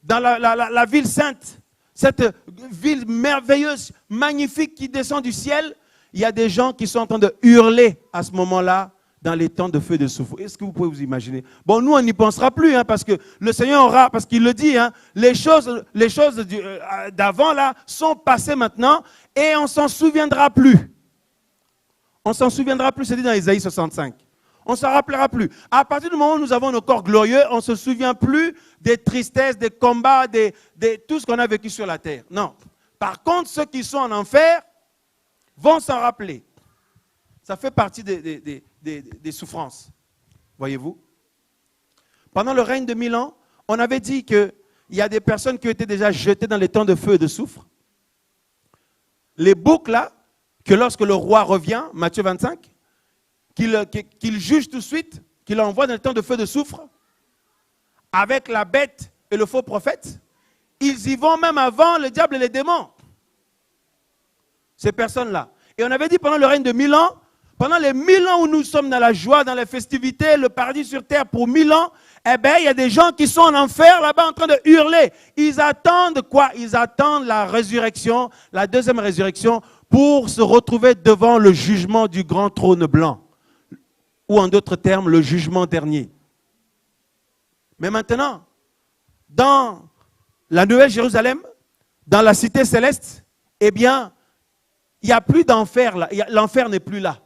dans la ville sainte, cette ville merveilleuse, magnifique qui descend du ciel, il y a des gens qui sont en train de hurler à ce moment-là dans les temps de feu et de soufre. Est-ce que vous pouvez vous imaginer? Bon, nous, on n'y pensera plus, hein, parce que le Seigneur aura, parce qu'il le dit, hein, les choses d'avant, là, sont passées maintenant et on ne s'en souviendra plus. On ne s'en souviendra plus, c'est dit dans Isaïe 65. On ne s'en rappellera plus. À partir du moment où nous avons nos corps glorieux, on ne se souvient plus des tristesses, des combats, tout ce qu'on a vécu sur la terre. Non. Par contre, ceux qui sont en enfer vont s'en rappeler. Ça fait partie des souffrances. Voyez-vous? Pendant le règne de 1000 ans, on avait dit qu'il y a des personnes qui ont été déjà jetées dans les temps de feu et de soufre. Les boucs là, que lorsque le roi revient, Matthieu 25, qu'il juge tout de suite, qu'il envoie dans le temps de feu de soufre, avec la bête et le faux prophète, ils y vont même avant le diable et les démons. Ces personnes-là. Et on avait dit pendant le règne de 1000 ans, pendant les 1000 ans où nous sommes dans la joie, dans les festivités, le paradis sur terre pour 1000 ans, eh bien, il y a des gens qui sont en enfer là-bas en train de hurler. Ils attendent quoi? Ils attendent la résurrection, la deuxième résurrection, pour se retrouver devant le jugement du grand trône blanc. ou en d'autres termes, le jugement dernier. Mais maintenant, dans la Nouvelle Jérusalem, dans la cité céleste, eh bien, il n'y a plus d'enfer là. L'enfer n'est plus là.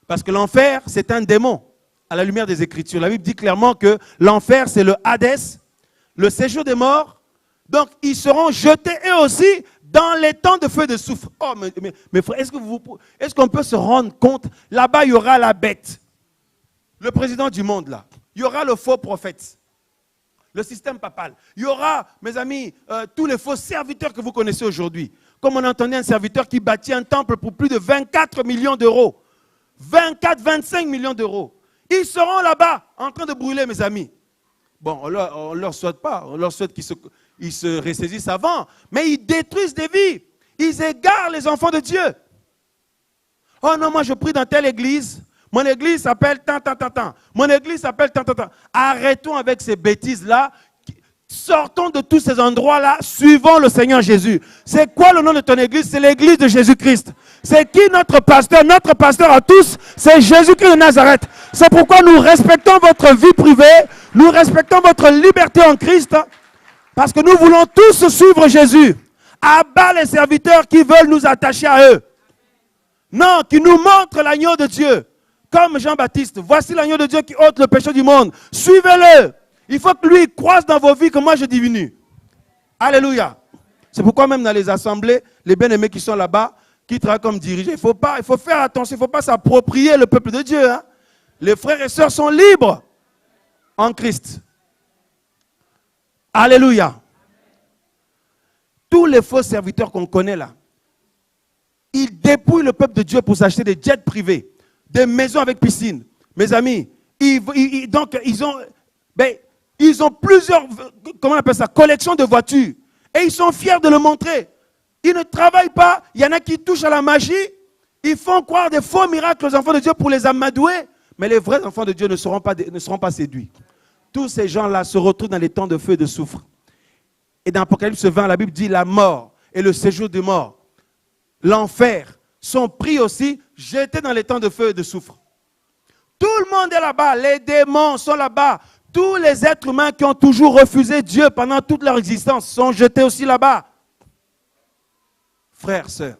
Parce que l'enfer, c'est un démon, à la lumière des Écritures. La Bible dit clairement que l'enfer, c'est le Hadès, le séjour des morts. Donc, ils seront jetés eux aussi dans les temps de feu et de soufre. Oh, mais frère, est-ce qu'on peut se rendre compte? Là-bas, il y aura la bête, le président du monde là. Il y aura le faux prophète, le système papal. Il y aura, mes amis, tous les faux serviteurs que vous connaissez aujourd'hui. Comme on entendait un serviteur qui bâtit un temple pour plus de 24 millions d'euros. 25 millions d'euros. Ils seront là-bas en train de brûler, mes amis. Bon, on ne leur souhaite pas. On leur souhaite qu'ils se ressaisissent avant. Mais ils détruisent des vies. Ils égarent les enfants de Dieu. Oh non, moi je prie dans telle église. Mon église s'appelle tant. Mon église s'appelle tant. Arrêtons avec ces bêtises-là. Sortons de tous ces endroits-là. Suivons le Seigneur Jésus. C'est quoi le nom de ton église? C'est l'église de Jésus-Christ. C'est qui notre pasteur? Notre pasteur à tous, c'est Jésus-Christ de Nazareth. C'est pourquoi nous respectons votre vie privée. Nous respectons votre liberté en Christ. Parce que nous voulons tous suivre Jésus. À bas les serviteurs qui veulent nous attacher à eux. Non, qui nous montrent l'agneau de Dieu. Comme Jean-Baptiste. Voici l'agneau de Dieu qui ôte le péché du monde. Suivez-le. Il faut que lui croise dans vos vies que moi je diminue. Alléluia. C'est pourquoi même dans les assemblées, les bien-aimés qui sont là-bas, qui travaillent comme dirigeants, il faut faire attention, il ne faut pas s'approprier le peuple de Dieu. Hein. Les frères et sœurs sont libres en Christ. Alléluia. Tous les faux serviteurs qu'on connaît là, ils dépouillent le peuple de Dieu pour s'acheter des jets privés, des maisons avec piscine. Mes amis, ils ont plusieurs, comment on appelle ça, collections de voitures. Et ils sont fiers de le montrer. Ils ne travaillent pas. Il y en a qui touchent à la magie. Ils font croire des faux miracles aux enfants de Dieu pour les amadouer. Mais les vrais enfants de Dieu ne seront pas séduits. Tous ces gens-là se retrouvent dans les temps de feu et de soufre. Et dans Apocalypse 20, la Bible dit la mort et le séjour des morts, l'enfer, sont pris aussi, jetés dans les temps de feu et de soufre. Tout le monde est là-bas. Les démons sont là-bas. Tous les êtres humains qui ont toujours refusé Dieu pendant toute leur existence sont jetés aussi là-bas. Frères, sœurs,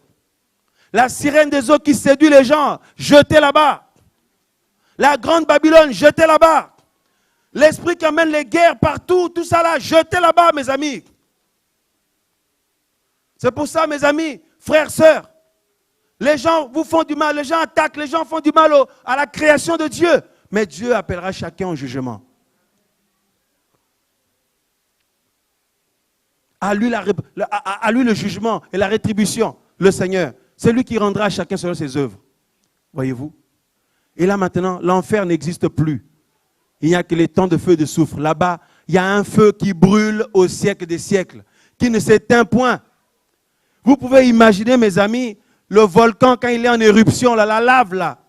la sirène des eaux qui séduit les gens, jetée là-bas. La grande Babylone, jetée là-bas. L'esprit qui amène les guerres partout, tout ça là, jeté là-bas, mes amis. C'est pour ça, mes amis, frères, sœurs, les gens vous font du mal, les gens attaquent, les gens font du mal à la création de Dieu. Mais Dieu appellera chacun au jugement. À lui le jugement et la rétribution, le Seigneur. C'est lui qui rendra à chacun selon ses œuvres. Voyez-vous? Et là maintenant, l'enfer n'existe plus. Il n'y a que les temps de feu et de soufre. Là-bas, il y a un feu qui brûle au siècle des siècles, qui ne s'éteint point. Vous pouvez imaginer, mes amis, le volcan quand il est en éruption, là, la lave là.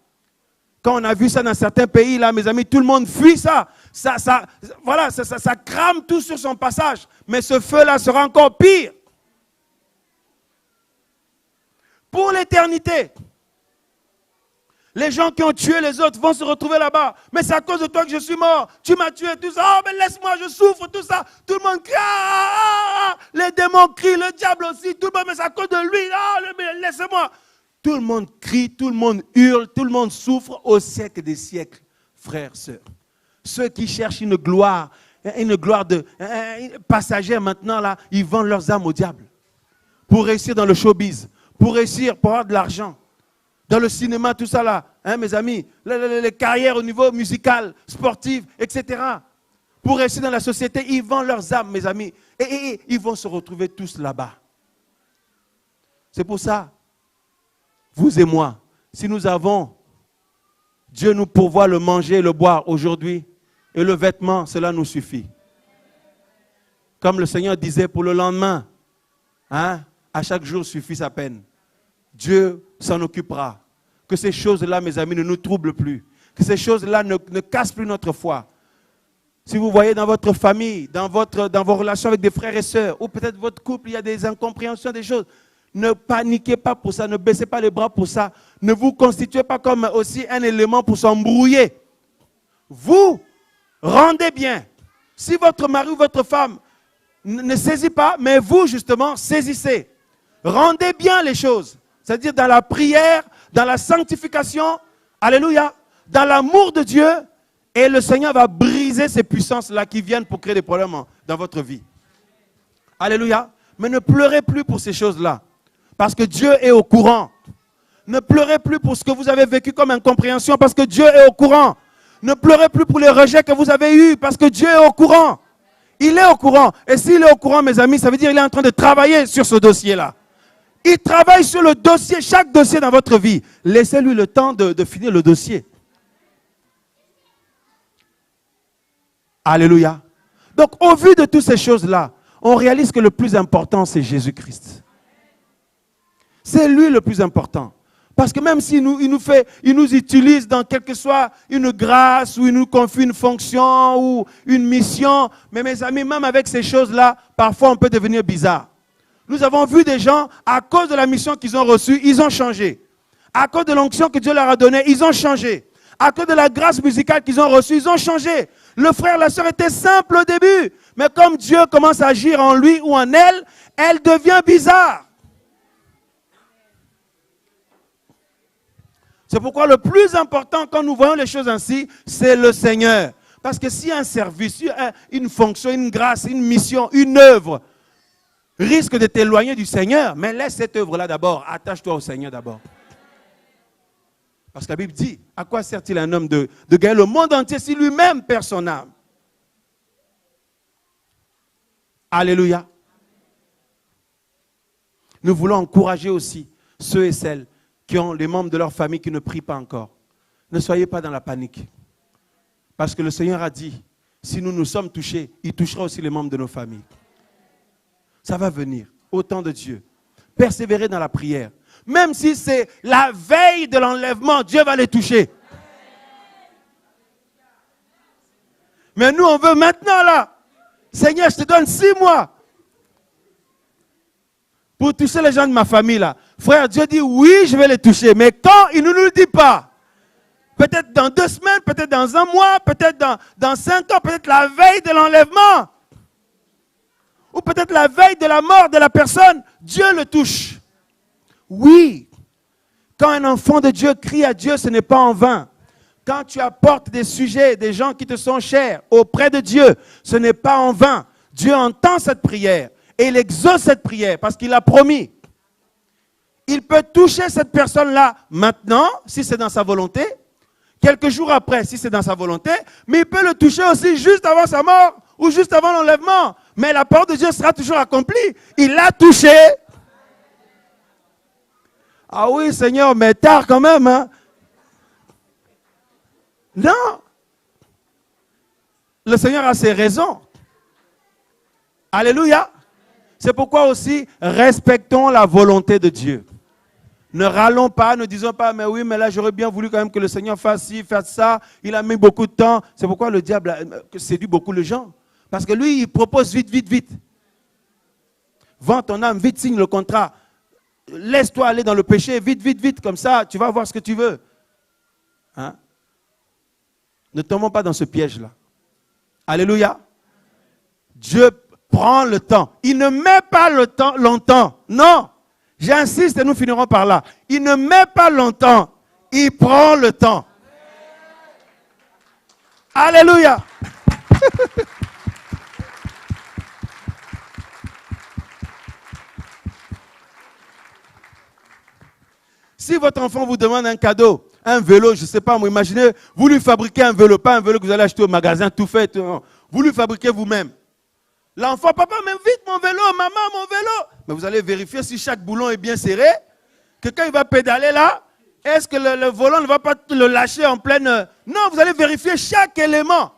Quand on a vu ça dans certains pays, là, mes amis, tout le monde fuit ça. Ça crame tout sur son passage. Mais ce feu-là sera encore pire. Pour l'éternité. Les gens qui ont tué les autres vont se retrouver là-bas. Mais c'est à cause de toi que je suis mort. Tu m'as tué, tout ça. Oh, mais laisse-moi, je souffre, tout ça. Tout le monde crie. Ah, les démons crient, le diable aussi. Tout le monde, mais c'est à cause de lui. Ah, laissez-moi. Tout le monde crie, tout le monde hurle, tout le monde souffre au siècle des siècles, frères, sœurs. Ceux qui cherchent une gloire passagère maintenant, là, ils vendent leurs âmes au diable. Pour réussir dans le showbiz, pour réussir, pour avoir de l'argent. Dans le cinéma, tout ça là, hein, mes amis, les carrières au niveau musical, sportif, etc. Pour réussir dans la société, ils vendent leurs âmes, mes amis. Et ils vont se retrouver tous là-bas. C'est pour ça, vous et moi, si nous avons, Dieu nous pourvoit le manger et le boire aujourd'hui, et le vêtement, cela nous suffit. Comme le Seigneur disait pour le lendemain, hein, à chaque jour suffit sa peine. Dieu s'en occupera. Que ces choses-là, mes amis, ne nous troublent plus. Que ces choses-là ne cassent plus notre foi. Si vous voyez dans votre famille, dans vos relations avec des frères et sœurs, ou peut-être votre couple, il y a des incompréhensions, des choses, Ne paniquez pas pour ça, ne baissez pas les bras pour ça. Ne vous constituez pas comme aussi un élément pour s'embrouiller. Vous, rendez bien. Si votre mari ou votre femme ne saisit pas, mais vous, justement, saisissez. Rendez bien les choses. C'est-à-dire dans la prière, dans la sanctification, alléluia, dans l'amour de Dieu, et le Seigneur va briser ces puissances-là qui viennent pour créer des problèmes dans votre vie. Alléluia. Mais ne pleurez plus pour ces choses-là, parce que Dieu est au courant. Ne pleurez plus pour ce que vous avez vécu comme incompréhension, parce que Dieu est au courant. Ne pleurez plus pour les rejets que vous avez eus, parce que Dieu est au courant. Il est au courant. Et s'il est au courant, mes amis, ça veut dire qu'il est en train de travailler sur ce dossier-là. Il travaille sur le dossier, chaque dossier dans votre vie. Laissez-lui le temps de finir le dossier. Alléluia. Donc, au vu de toutes ces choses-là, on réalise que le plus important, c'est Jésus-Christ. C'est lui le plus important. Parce que même s'il il nous utilise dans quelle que soit une grâce, ou il nous confie une fonction, ou une mission, mais mes amis, même avec ces choses-là, parfois on peut devenir bizarre. Nous avons vu des gens, à cause de la mission qu'ils ont reçue, ils ont changé. À cause de l'onction que Dieu leur a donnée, ils ont changé. À cause de la grâce musicale qu'ils ont reçue, ils ont changé. Le frère, la sœur était simple au début. Mais comme Dieu commence à agir en lui ou en elle, elle devient bizarre. C'est pourquoi le plus important quand nous voyons les choses ainsi, c'est le Seigneur. Parce que si un service, une fonction, une grâce, une mission, une œuvre risque de t'éloigner du Seigneur, mais laisse cette œuvre-là d'abord. Attache-toi au Seigneur d'abord. Parce que la Bible dit, à quoi sert-il un homme de gagner le monde entier si lui-même perd son âme? Alléluia. Nous voulons encourager aussi ceux et celles qui ont les membres de leur famille qui ne prient pas encore. Ne soyez pas dans la panique. Parce que le Seigneur a dit, si nous nous sommes touchés, il touchera aussi les membres de nos familles. Ça va venir, au temps de Dieu. Persévérez dans la prière. Même si c'est la veille de l'enlèvement, Dieu va les toucher. Mais nous, on veut maintenant là. Seigneur, je te donne 6 mois pour toucher les gens de ma famille là. Frère, Dieu dit oui, je vais les toucher. Mais quand il ne nous le dit pas, peut-être dans 2 semaines, peut-être dans 1 mois, peut-être dans 5 ans, peut-être la veille de l'enlèvement. Ou peut-être la veille de la mort de la personne, Dieu le touche. Oui, quand un enfant de Dieu crie à Dieu, ce n'est pas en vain. Quand tu apportes des sujets, des gens qui te sont chers auprès de Dieu, ce n'est pas en vain. Dieu entend cette prière et il exauce cette prière parce qu'il a promis. Il peut toucher cette personne-là maintenant, si c'est dans sa volonté, quelques jours après, si c'est dans sa volonté, mais il peut le toucher aussi juste avant sa mort ou juste avant l'enlèvement. Mais la parole de Dieu sera toujours accomplie. Il l'a touché. Ah oui, Seigneur, mais tard quand même, hein? Non. Le Seigneur a ses raisons. Alléluia. C'est pourquoi aussi, respectons la volonté de Dieu. Ne râlons pas, ne disons pas, mais oui, mais là, j'aurais bien voulu quand même que le Seigneur fasse ci, fasse ça. Il a mis beaucoup de temps. C'est pourquoi le diable séduit beaucoup les gens. Parce que lui, il propose vite, vite, vite. Vends ton âme, vite, signe le contrat. Laisse-toi aller dans le péché, vite, vite, vite, comme ça, tu vas voir ce que tu veux. Hein? Ne tombons pas dans ce piège-là. Alléluia. Dieu prend le temps. Il ne met pas le temps longtemps. Non. J'insiste et nous finirons par là. Il ne met pas longtemps. Il prend le temps. Alléluia. Si votre enfant vous demande un cadeau, un vélo, je ne sais pas, moi, imaginez, vous lui fabriquez un vélo, pas un vélo que vous allez acheter au magasin, tout fait, tout, vous lui fabriquez vous-même. L'enfant, papa, mais vite mon vélo, maman, mon vélo. Mais vous allez vérifier si chaque boulon est bien serré, que quand il va pédaler là, est-ce que le volant ne va pas le lâcher en pleine... Non, vous allez vérifier chaque élément.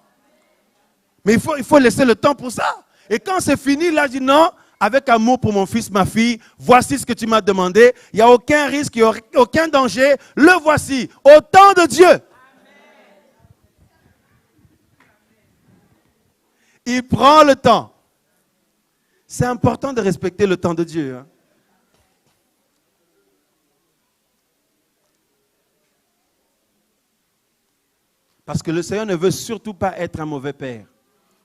Mais il faut laisser le temps pour ça. Et quand c'est fini, là, je dis non, avec amour pour mon fils, ma fille, voici ce que tu m'as demandé. Il n'y a aucun risque, il n'y a aucun danger. Le voici, au temps de Dieu. Amen. Il prend le temps. C'est important de respecter le temps de Dieu. Hein. Parce que le Seigneur ne veut surtout pas être un mauvais père.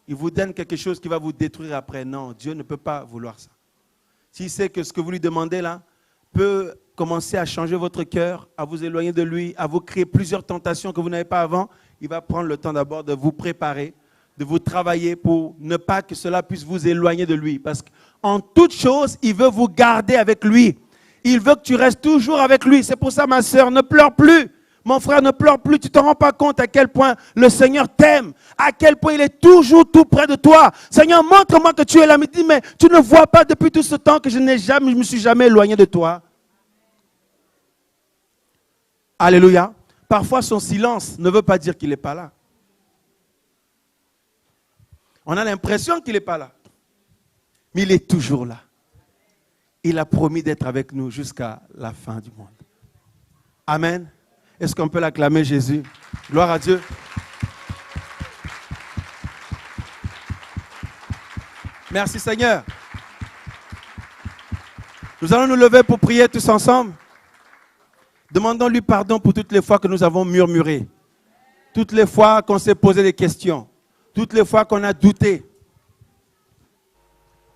Il vous donne quelque chose qui va vous détruire après. Non, Dieu ne peut pas vouloir ça. S'il sait que ce que vous lui demandez là peut commencer à changer votre cœur, à vous éloigner de lui, à vous créer plusieurs tentations que vous n'avez pas avant, il va prendre le temps d'abord de vous préparer, de vous travailler pour ne pas que cela puisse vous éloigner de lui. Parce qu'en toute chose, il veut vous garder avec lui. Il veut que tu restes toujours avec lui. C'est pour ça, ma sœur, ne pleure plus. Mon frère, ne pleure plus. Tu ne te rends pas compte à quel point le Seigneur t'aime. À quel point il est toujours tout près de toi. Seigneur, montre-moi que tu es là. Il me dit, mais tu ne vois pas depuis tout ce temps que je ne me suis jamais éloigné de toi. Alléluia. Parfois, son silence ne veut pas dire qu'il n'est pas là. On a l'impression qu'il n'est pas là. Mais il est toujours là. Il a promis d'être avec nous jusqu'à la fin du monde. Amen. Est-ce qu'on peut l'acclamer, Jésus? Gloire à Dieu. Merci, Seigneur. Nous allons nous lever pour prier tous ensemble. Demandons-lui pardon pour toutes les fois que nous avons murmuré. Toutes les fois qu'on s'est posé des questions. Toutes les fois qu'on a douté.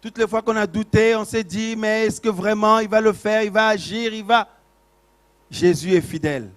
Toutes les fois qu'on a douté, on s'est dit, mais est-ce que vraiment il va le faire, il va agir, il va... Jésus est fidèle.